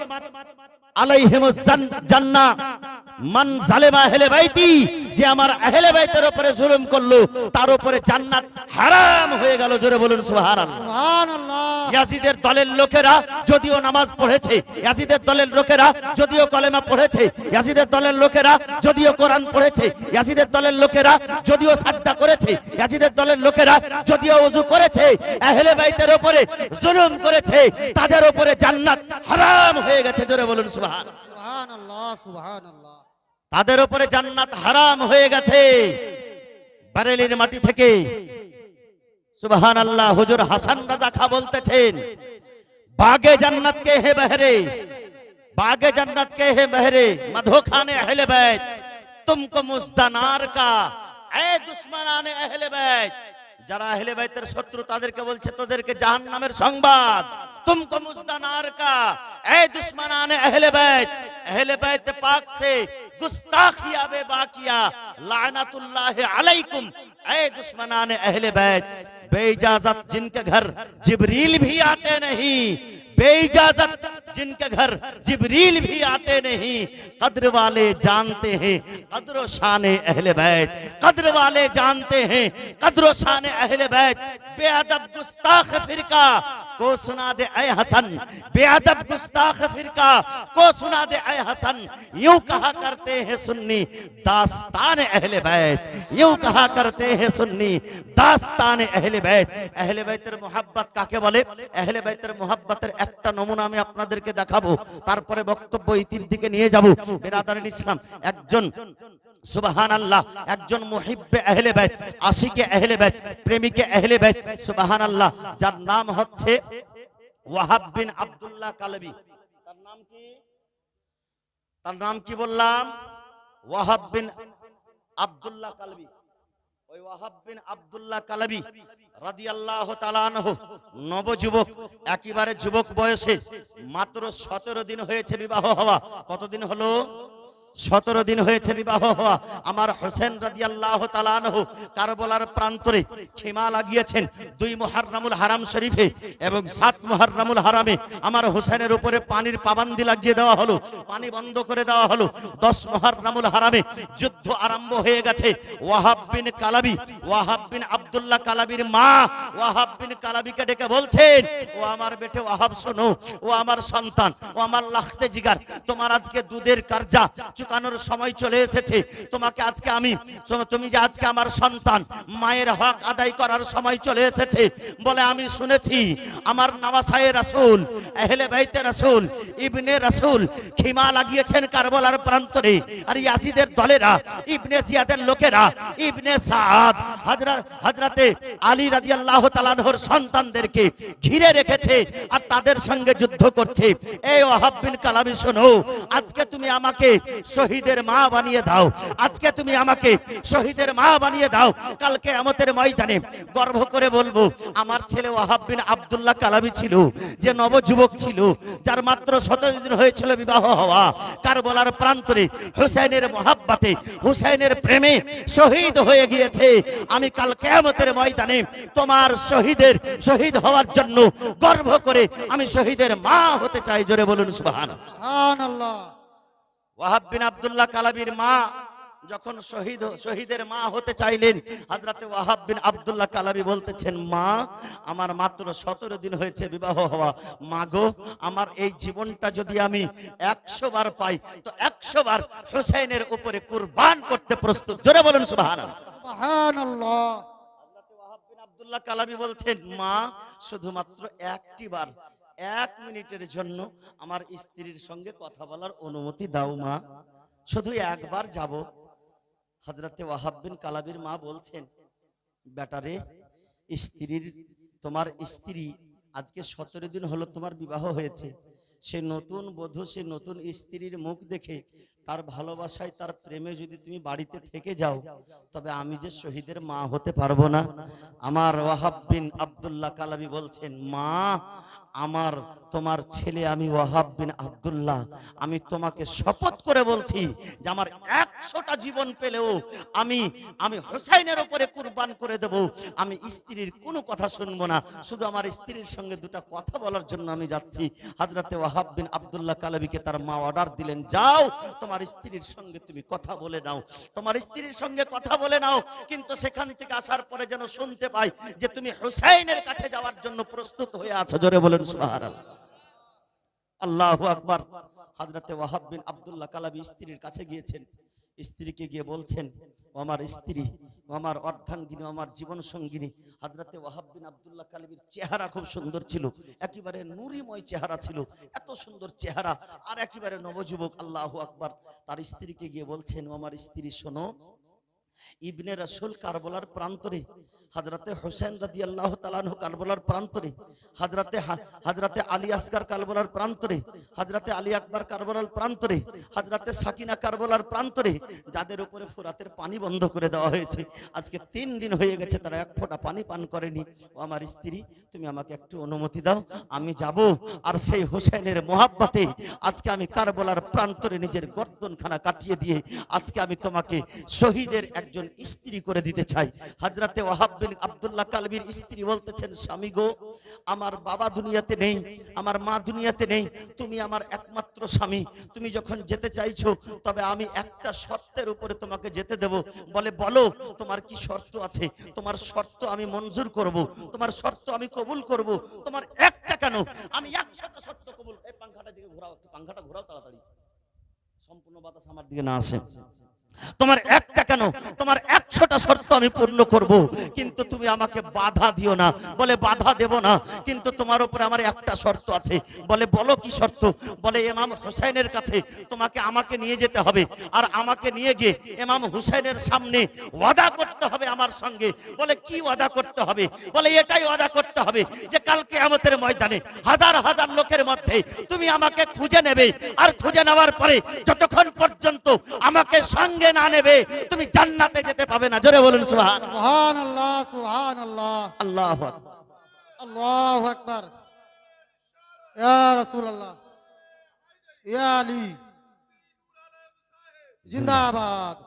আলাইহিমুজ জান্নাহ মান জালেমা আহলে বাইতি। যে আমার আহলে বাইতের উপরে জুলুম করলো, তার উপরে জান্নাত হারাম হয়ে গেল। জোরে বলুন সুবহানাল্লাহ, সুবহানাল্লাহ। ইয়াজিদের দলের লোকেরা যদিও নামাজ পড়েছে, ইয়াজিদের দলের লোকেরা যদিও কলেমা পড়েছে, ইয়াজিদের দলের লোকেরা যদিও কোরআন পড়েছে, ইয়াজিদের দলের লোকেরা যদিও সাজদা করেছে, ইয়াজিদের দলের লোকেরা যদিও ওযু করেছে, আহলে বাইতের উপরে জুলুম করেছে, তাদের উপরে জান্নাত হারাম হয়ে গেছে। জোরে বলুন সুবহানাল্লাহ। সুবহানাল্লাহ সুবহানাল্লাহ। তাদের উপরে জান্নাত হারাম হয়ে গেছে বারেলির মাটি থেকে। সুবহানাল্লাহ। হুজুর হাসান রাজা খা বলতেছেন, बागे जन्नत के है बहरे, बागे जन्नत के है बहरे, मधो खाने अहले बैत, तुमको मुस्तानार का ए दुश्मनाने अहले बैत। যারা আহলে বাইতের শত্রু তাদেরকে বলছে তোদেরকে জাহান্নামের সংবাদ। तुमको मुस्तानार का ए दुश्मनाने अहले बैत, अहले बैत पाक से गुस्ताखिया बेबाकिया लानतुल्लाह अलैकुम ए दुश्मनाने अहले बैत। बेइजाजत जिनके घर जिब्रील भी आते नहीं, बेइजाजत जिनके घर जिब्रील भी आते नहीं, कद्र वाले जानते हैं कद्र शाने अहले बैत, कद्र वाले जानते हैं कद्र शाने अहले बैत। बेअदब गुस्ताख फिरका को सुना दे ऐ हसन, बेअदब गुस्ताख फिरका को सुना दे ऐ हसन। यूं कहा करते हैं सुन्नी दास्तान अहले बैत, यूं कहा करते हैं सुन्नी दास्तान अहले बैत। अहले बैतेर मोहब्बत काके बोले? अहले बैतेर मोहब्बतेर একটা নমুনা আমি আপনাদেরকে দেখাবো, তারপরে বক্তব্য ইতির দিকে নিয়ে যাব। বিরাদারিন ইসলাম, একজন সুবহানাল্লাহ, একজন মুহিব্বে আহলে বাইত, আশিকে আহলে বাইত, প্রেমিকে আহলে বাইত, সুবহানাল্লাহ, যার নাম হচ্ছে ওয়াহাব বিন আব্দুল্লাহ কালবি। তার নাম কি? তার নাম কি বললাম? ওয়াহাব বিন আব্দুল্লাহ কালবি। ওই ওয়াহাব বিন আব্দুল্লাহ কালবি রাদিয়াল্লাহু তাআলা আনহু নবযুবক, একেবারে যুবক বয়সে, মাত্র 17 দিন হয়েছে বিবাহ হওয়া। কতদিন হলো? 17 দিন হয়েছে বিবাহ হওয়া। আমার হোসেন রাদিয়াল্লাহু তাআলা আনহু কারবালার প্রান্তরে খিমা লাগিয়েছেন 2 মুহররমুল হারাম শরীফে এবং 7 মুহররমুল হারামে আমার হোসেনের উপরে পানির পাবন্দি লাগিয়ে দেওয়া হলো, পানি বন্ধ করে দেওয়া হলো। 10 মুহররমুল হারামে যুদ্ধ আরম্ভ হয়ে গেছে। ওয়াহাব বিন কালাবি, ওয়াহাব বিন আব্দুল্লাহ কালাবির মা ওয়াহাব বিন কালাবিকে ডেকে বলছেন, ও আমার বেটে ওয়াহাব শোনো, ও আমার সন্তান, ও আমার লাখতে জিগার, তোমার আজকে দুধের কার্জা চুকানোর সময় চলে এসেছে। তোমাকে আজকে আমি, তুমি যে আজকে আমার সন্তান, মায়ের হক আদায় করার সময় চলে এসেছে। বলে আমি শুনেছি আমার নওয়াসায়ে রাসূল, আহলে বাইতে রাসূল, ইবনে রাসূল খিমা লাগিয়েছেন কারবালার প্রান্তরে। আর ইয়াজিদের দলেরা, ইবনে জিয়াদের লোকেরা, ইবনে সাদ, হযরতে আলী রাদিয়াল্লাহু তাআলা আনহুর সন্তানদেরকে ঘিরে রেখেছে আর তাদের সঙ্গে যুদ্ধ করছে। এই ওয়াহাব বিন কালাবি শোনো, আজকে তুমি আমাকে শহীদের মা বানিয়ে দাও, আজকে তুমি আমাকে শহীদের মা বানিয়ে দাও। কাল কিয়ামতের ময়দানে গর্ব করে বলবো আমার ছেলে ওয়াহাব বিন আব্দুল্লাহ কালাবি ছিল, যে নবযুবক ছিল, যার মাত্র 17 দিন হয়েছিল বিবাহ হওয়া, কারবালার প্রান্তরে হুসাইনের মোহাব্বতে, হুসাইনের প্রেমে শহীদ হয়ে গিয়েছে। আমি কাল কিয়ামতের ময়দানে তোমার শহীদ হওয়ার জন্য গর্ব করে আমি শহীদের মা হতে চাই। জোরে বলুন সুবহানাল্লাহ। ওয়াহাব বিন আব্দুল্লাহ কালাবির মা যখন শহীদের মা হতে চাইলেন, হযরতে ওয়াহাব বিন আব্দুল্লাহ কালাবি বলতেছেন, মা আমার মাত্র 17 দিন হয়েছে বিবাহ হওয়া, মা গো আমার এই জীবনটা যদি আমি 100 বার পাই তো 100 বার হুসাইনের উপরে কুরবান করতে প্রস্তুত। জোরে বলুন সুবহানাল্লাহ। সুবহানাল্লাহ। হযরতে ওয়াহাব বিন আব্দুল্লাহ কালাবি বলছেন, মা শুধুমাত্র একটি বার, 1 মিনিটের জন্য আমার স্ত্রীর সঙ্গে কথা বলার অনুমতি দাও মা, শুধু একবার যাব। হযরতে ওয়াহাব বিন কালাবির মা বলছেন, বেটারে, তোমার স্ত্রী আজকে 17 দিন হলো তোমার বিবাহ হয়েছে, সে নতুন বধূ, সে নতুন স্ত্রীর মুখ দেখে তার ভালোবাসায়, তার প্রেমে যদি তুমি বাড়িতে থেকে যাও, তবে আমি যে শহীদের মা হতে পারবো না। আমার ওয়াহাব বিন আব্দুল্লাহ কালাবি বলছেন, মা আমার তোমার ছেলে আমি ওয়াহাব বিন আব্দুল্লাহ, আমি তোমাকে শপথ করে বলছি যে আমার 100টা জীবন পেলেও আমি হুসাইনের উপরে কুরবান করে দেব। আমি স্ত্রীর কোনো কথা শুনবো না, শুধু আমার স্ত্রীর সঙ্গে 2টা কথা বলার জন্য আমি যাচ্ছি। হযরতে ওয়াহাব বিন আব্দুল্লাহ কালাবিকে তার মা অর্ডার দিলেন, যাও তোমার স্ত্রীর সঙ্গে তুমি কথা বলে নাও, তোমার স্ত্রীর সঙ্গে কথা বলে নাও, কিন্তু সেখান থেকে আসার পরে যেন শুনতে পাই যে তুমি হুসাইনের কাছে যাওয়ার জন্য প্রস্তুত হয়ে আছো। জোরে বলেন সুবহানাল্লাহ। আল্লাহু আকবার। হযরতে ওয়াহাব বিন আব্দুল্লাহ কালাবি স্ত্রীর কাছে গিয়েছেন, স্ত্রীকে গিয়ে বলছেন, ও আমার স্ত্রী, আমার অর্ধাঙ্গিনী, আমার জীবন সঙ্গিনী হযরতে ওয়াহাব বিন আব্দুল্লাহ কালবির চেহারা খুব সুন্দর ছিল, একেবারে নূরিময় চেহারা ছিল, এত সুন্দর চেহারা, আর একেবারে নবযুবক। আল্লাহু আকবার। তার স্ত্রীকে গিয়ে বলছেন, ও আমার স্ত্রী শোনো, ইবনে রাসূল কারবালার প্রান্তরে, হযরতে হোসেন রাদিয়াল্লাহু তাআলা আনহু কারবালার প্রান্তরে, হযরতে আলী আসগার কারবালার প্রান্তরে, হযরতে আলী আকবর কারবালার প্রান্তরে, হযরতে সাকিনা কারবালার প্রান্তরে, যাদের উপরে ফুরাতের পানি বন্ধ করে দেওয়া হয়েছে, আজকে 3 দিন হয়ে গেছে তারা এক ফোঁটা পানি পান করেনি। ও আমার স্ত্রী, তুমি আমাকে একটু অনুমতি দাও, আমি যাব আর সেই হোসেনের মোহাব্বতে আজকে আমি কারবালার প্রান্তরে নিজের গর্দনখানা কাটিয়ে দিয়ে আজকে আমি তোমাকে শহীদের একজন স্ত্রী করে দিতে চাই। হযরতে ওয়াহাব বিন আব্দুল্লাহ কালবির স্ত্রী বলতেছেন, স্বামী গো, আমার বাবা দুনিয়াতে নেই, আমার মা দুনিয়াতে নেই, তুমি আমার একমাত্র স্বামী, তুমি যখন যেতে চাইছো তবে আমি একটা শর্তের উপরে তোমাকে যেতে দেব। বলে, বলো তোমার কি শর্ত আছে? তোমার শর্ত আমি মঞ্জুর করব, তোমার শর্ত আমি কবুল করব, তোমার একটা কেন, আমি 100টা শর্ত কবুল। এই পাংখাটা দিকে ঘোরাও, পাংখাটা ঘোরাও তাড়াতাড়ি, সম্পূর্ণ বাতাস আমার দিকে না আসে। তোমার একটা কেন, তোমার 100টা শর্ত আমি পূর্ণ করব, কিন্তু তুমি আমাকে বাধা দিও না। বলে, বাধা দেব না, কিন্তু তোমার উপরে আমার একটা শর্ত আছে। বলে, বলো কি শর্ত? বলে, ইমাম হুসাইনের কাছে তোমাকে আমাকে নিয়ে যেতে হবে, আর আমাকে নিয়ে গিয়ে ইমাম হুসাইনের সামনে ওয়াদা করতে হবে আমার সঙ্গে। বলে, কি ওয়াদা করতে হবে? বলে, এটাই ওয়াদা করতে হবে যে কাল কিয়ামতের ময়দানে হাজার হাজার লোকের মধ্যে তুমি আমাকে খুঁজে নেবে, আর খুঁজে নেওয়ার পরে যতক্ষণ পর্যন্ত আমাকে সঙ্গে না নেবে তুমি জান্নাতে যেতে পাবে না। জোরে বলুন সুবহানাল্লাহ। সুবহানাল্লাহ, সুবহানাল্লাহ, আল্লাহু আকবার, আল্লাহু আকবার। ইয়া রাসূলুল্লাহ, ইয়া আলী জিন্দাবাদ।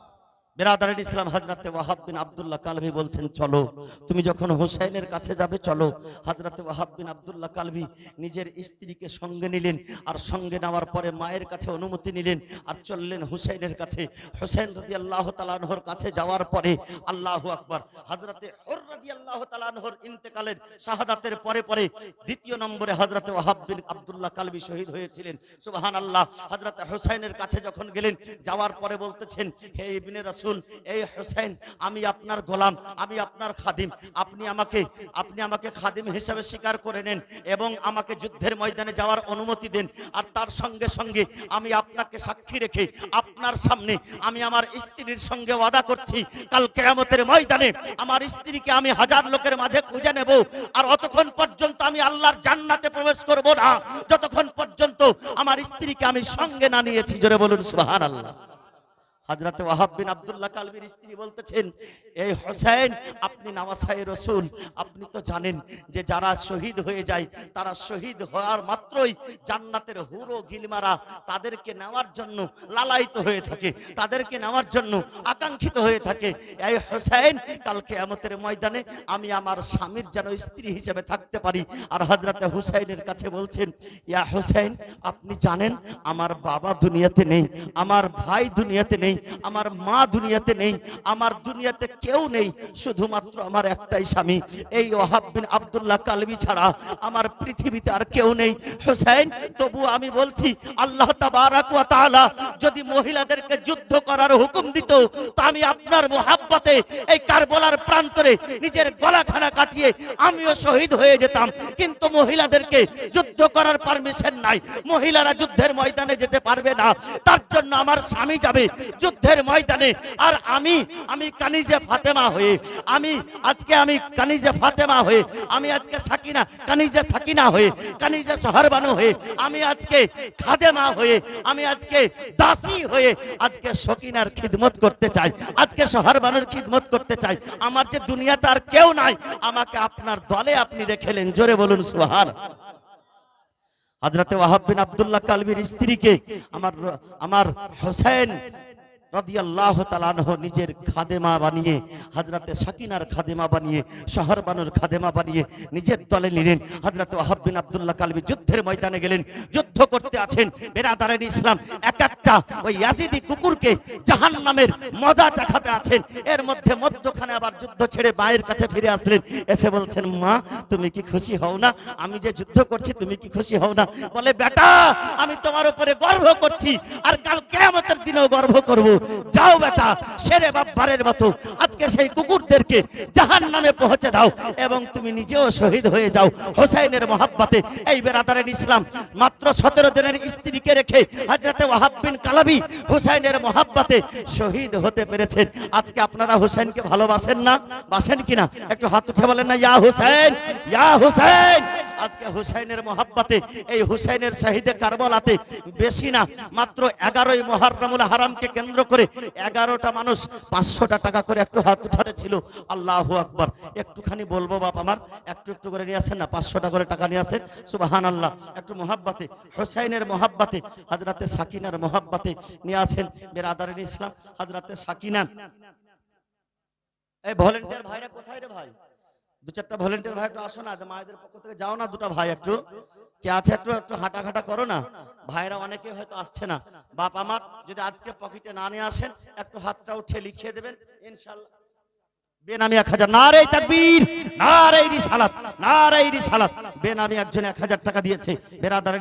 বিরাদারান ইসলাম, হযরতে ওয়াহাব বিন আব্দুল্লাহ কালবি বলছেন, চলো, তুমি যখন হুসাইনের কাছে যাবে চলো। হযরতে ওয়াহাব বিন আব্দুল্লাহ কালবি নিজের স্ত্রীকে সঙ্গে নিলেন, আর সঙ্গে নেওয়ার পরে মায়ের কাছে অনুমতি নিলেন, আর চললেন হুসাইনের কাছে। হুসাইন রাদিয়াল্লাহু তাআলা আনহুর কাছে যাওয়ার পরে, আল্লাহু আকবার, হযরতে হুর রাদিয়াল্লাহু তাআলা আনহুর ইন্তেকালের শাহাদাতের পরে পরে দ্বিতীয় নম্বরে হযরতে ওয়াহাব বিন আব্দুল্লাহ কালবি শহীদ হয়েছিলেন। সুবহানাল্লাহ। হযরতে হুসাইনের কাছে যখন গেলেন, যাওয়ার পরে বলতেছেন, হে ইবনে রাসূল, এই হুসাইন, আমি আপনার গোলাম, আমি আপনার খাদিম, আপনি আমাকে খাদিম হিসেবে স্বীকার করে নেন এবং আমাকে যুদ্ধের ময়দানে যাওয়ার অনুমতি দেন। আর তার সঙ্গে সঙ্গে আমি আপনাকে সাক্ষী রেখে আপনার সামনে আমি আমার স্ত্রীর সঙ্গে ওয়াদা করছি, কাল কিয়ামতের ময়দানে আমার স্ত্রীকে আমি হাজার লোকের মাঝে খুঁজে নেব, আর অতক্ষণ পর্যন্ত আমি আল্লাহর জান্নাতে প্রবেশ করব না যতক্ষণ পর্যন্ত আমার স্ত্রীকে আমি সঙ্গে না নিয়েছি। জোরে বলুন সুবহানাল্লাহ। হযরতে ওয়াহাব বিন আব্দুল্লাহ কালবির স্ত্রী বলতেছেন, এই হোসেন, আপনি নাওয়াসায়ে রাসূল, আপনি তো জানেন যে যারা শহীদ হয়ে যায় তারা শহীদ হওয়ার মাত্রই জান্নাতের হুর ও গিলমারা তাদেরকে নেওয়ার জন্য লালায়িত হয়ে থাকে, তাদেরকে নেওয়ার জন্য আকাঙ্ক্ষিত হয়ে থাকে। এই হোসেন, কাল কিয়ামতের ময়দানে আমি আমার স্বামীর যেন স্ত্রী হিসেবে থাকতে পারি। আর হযরতে হুসাইনের কাছে বলছেন, ইয়া হোসেন, আপনি জানেন আমার বাবা দুনিয়াতে নেই, আমার ভাই দুনিয়াতে নেই, আমার মা দুনিয়াতে নেই, আমার দুনিয়াতে কেউ নেই, শুধুমাত্র আমার একটাই স্বামী, এই ওয়াহাব বিন আব্দুল্লাহ কালবি ছাড়া আমার পৃথিবীতে আর কেউ নেই। হোসেন, তবু আমি বলছি, আল্লাহ তাবারাক ওয়া তাআলা যদি মহিলাদেরকে যুদ্ধ করার হুকুম দিত, তো আমি আপনার মোহাব্বতে এই কারবালার প্রান্তরে নিজের গলাখানা কাটিয়ে আমিও শহীদ হয়ে যেতাম, কিন্তু মহিলাদেরকে যুদ্ধ করার পারমিশন নাই, মহিলারা যুদ্ধের ময়দানে যেতে পারবে না, তার জন্য আমার স্বামী যাবে যুদ্ধের ময়দানে, আর আমি কানিজে ফাতেমা হয়ে, আমি কানিজে ফাতেমা হয়ে, আমি আজকে কানিজে সাকিনা হয়ে, কানিজে সোহরবানু হয়ে, আমি আজকে খাদেমা হয়ে, আমি আজকে দাসী হয়ে আজকে সকিনার খিদমত করতে চাই, আজকে সোহরবানুর খিদমত করতে চাই। আমার যে দুনিয়াতে আর কেউ নাই, আমাকে আপনার দলে আপনি রেখেলেন। জোরে বলুন সুবহানাল্লাহ। হযরতে ওয়াহাব বিন আব্দুল্লাহ কালবির স্ত্রীকে আমার হোসেন রাদিয়াল্লাহু তাআলা আনহু নিজের খাদেমা বানিয়ে, হযরতে সাকিনার খাদেমা বানিয়ে, সোহরবানুর খাদেমা বানিয়ে নিজের দলে নিলেন। হযরতে ওয়াহাব বিন আব্দুল্লাহ কালবি যুদ্ধের ময়দানে গেলেন, যুদ্ধ করতে আছেন। বিরাদারান ইসলাম, এক একটা ওই ইয়াজিদি কুকুরকে জাহান্নামের মজা চাখাতে আছেন, এর মধ্যখানে আবার যুদ্ধ ছেড়ে মায়ের কাছে ফিরে আসলেন, এসে বলছেন, মা, তুমি কি খুশি হও না? আমি যে যুদ্ধ করছি তুমি কি খুশি হও না? বলে, বেটা, আমি তোমার উপরে গর্ব করছি, আর কাল কিয়ামতের দিনেও গর্ব করব। যাও বেটা শেরে বাব্বারের মতো আজকে সেই কুকুরদেরকে জাহান্নামে পৌঁছে দাও এবং তুমি নিজেও শহীদ হয়ে যাও হোসেনের মহাব্বতে। এই বেরাদারের ইসলাম মাত্র 17 দিনের স্ত্রীকে রেখে হযরতে ওয়াহাব বিন কালাবি হোসেনের মহাব্বতে শহীদ হতে পেরেছেন। আজকে আপনারা হোসেনকে ভালোবাসেন না? বাসেন কিনা একটু হাত উঠে বলেন না ইয়া হোসেন, ইয়া হোসেন। আজকে হুসাইনের মহাব্বতে এই হুসাইনের শহীদে কারবালাতে বেশি না মাত্র 11ই মুহররমুল হারামকে কেন্দ্র করে 11টা মানুষ 500টা টাকা করে একটু হাত উঠারেছিল। আল্লাহু আকবার। একটুখানি বলবো বাপ আমার, একটু একটু করে নিয়ে আসেন না, 500টা করে টাকা নিয়ে আসেন। সুবহানাল্লাহ। একটু মহাব্বতে হুসাইনের মহাব্বতে হযরতে সাকিনার মহাব্বতে নিয়ে আসেন বেরাদারের ইসলাম হযরতে সাকিনা। এই ভলেন্টিয়ার ভাইরা কোথায় রে ভাই? 2-4টা ভলেন্টিয়ার ভাই একটু আসো না, মায়েদের পক্ষ থেকে যাও না, 2টা ভাই একটু কে আছে একটু একটু হাঁটা করো না। ভাইরা অনেকে হয়তো আসছে না। বাপ আমার যদি আজকে পকেটে না নিয়ে আসেন একটু হাতটা উঠে লিখিয়ে দেবেন ইনশাআল্লাহ। বেনামি 1000, নারে তাকবীর, নারে রিসালাত, নারে রিসালাত। বেনামি একজন 1000 টাকা দিয়েছে বেরাদারের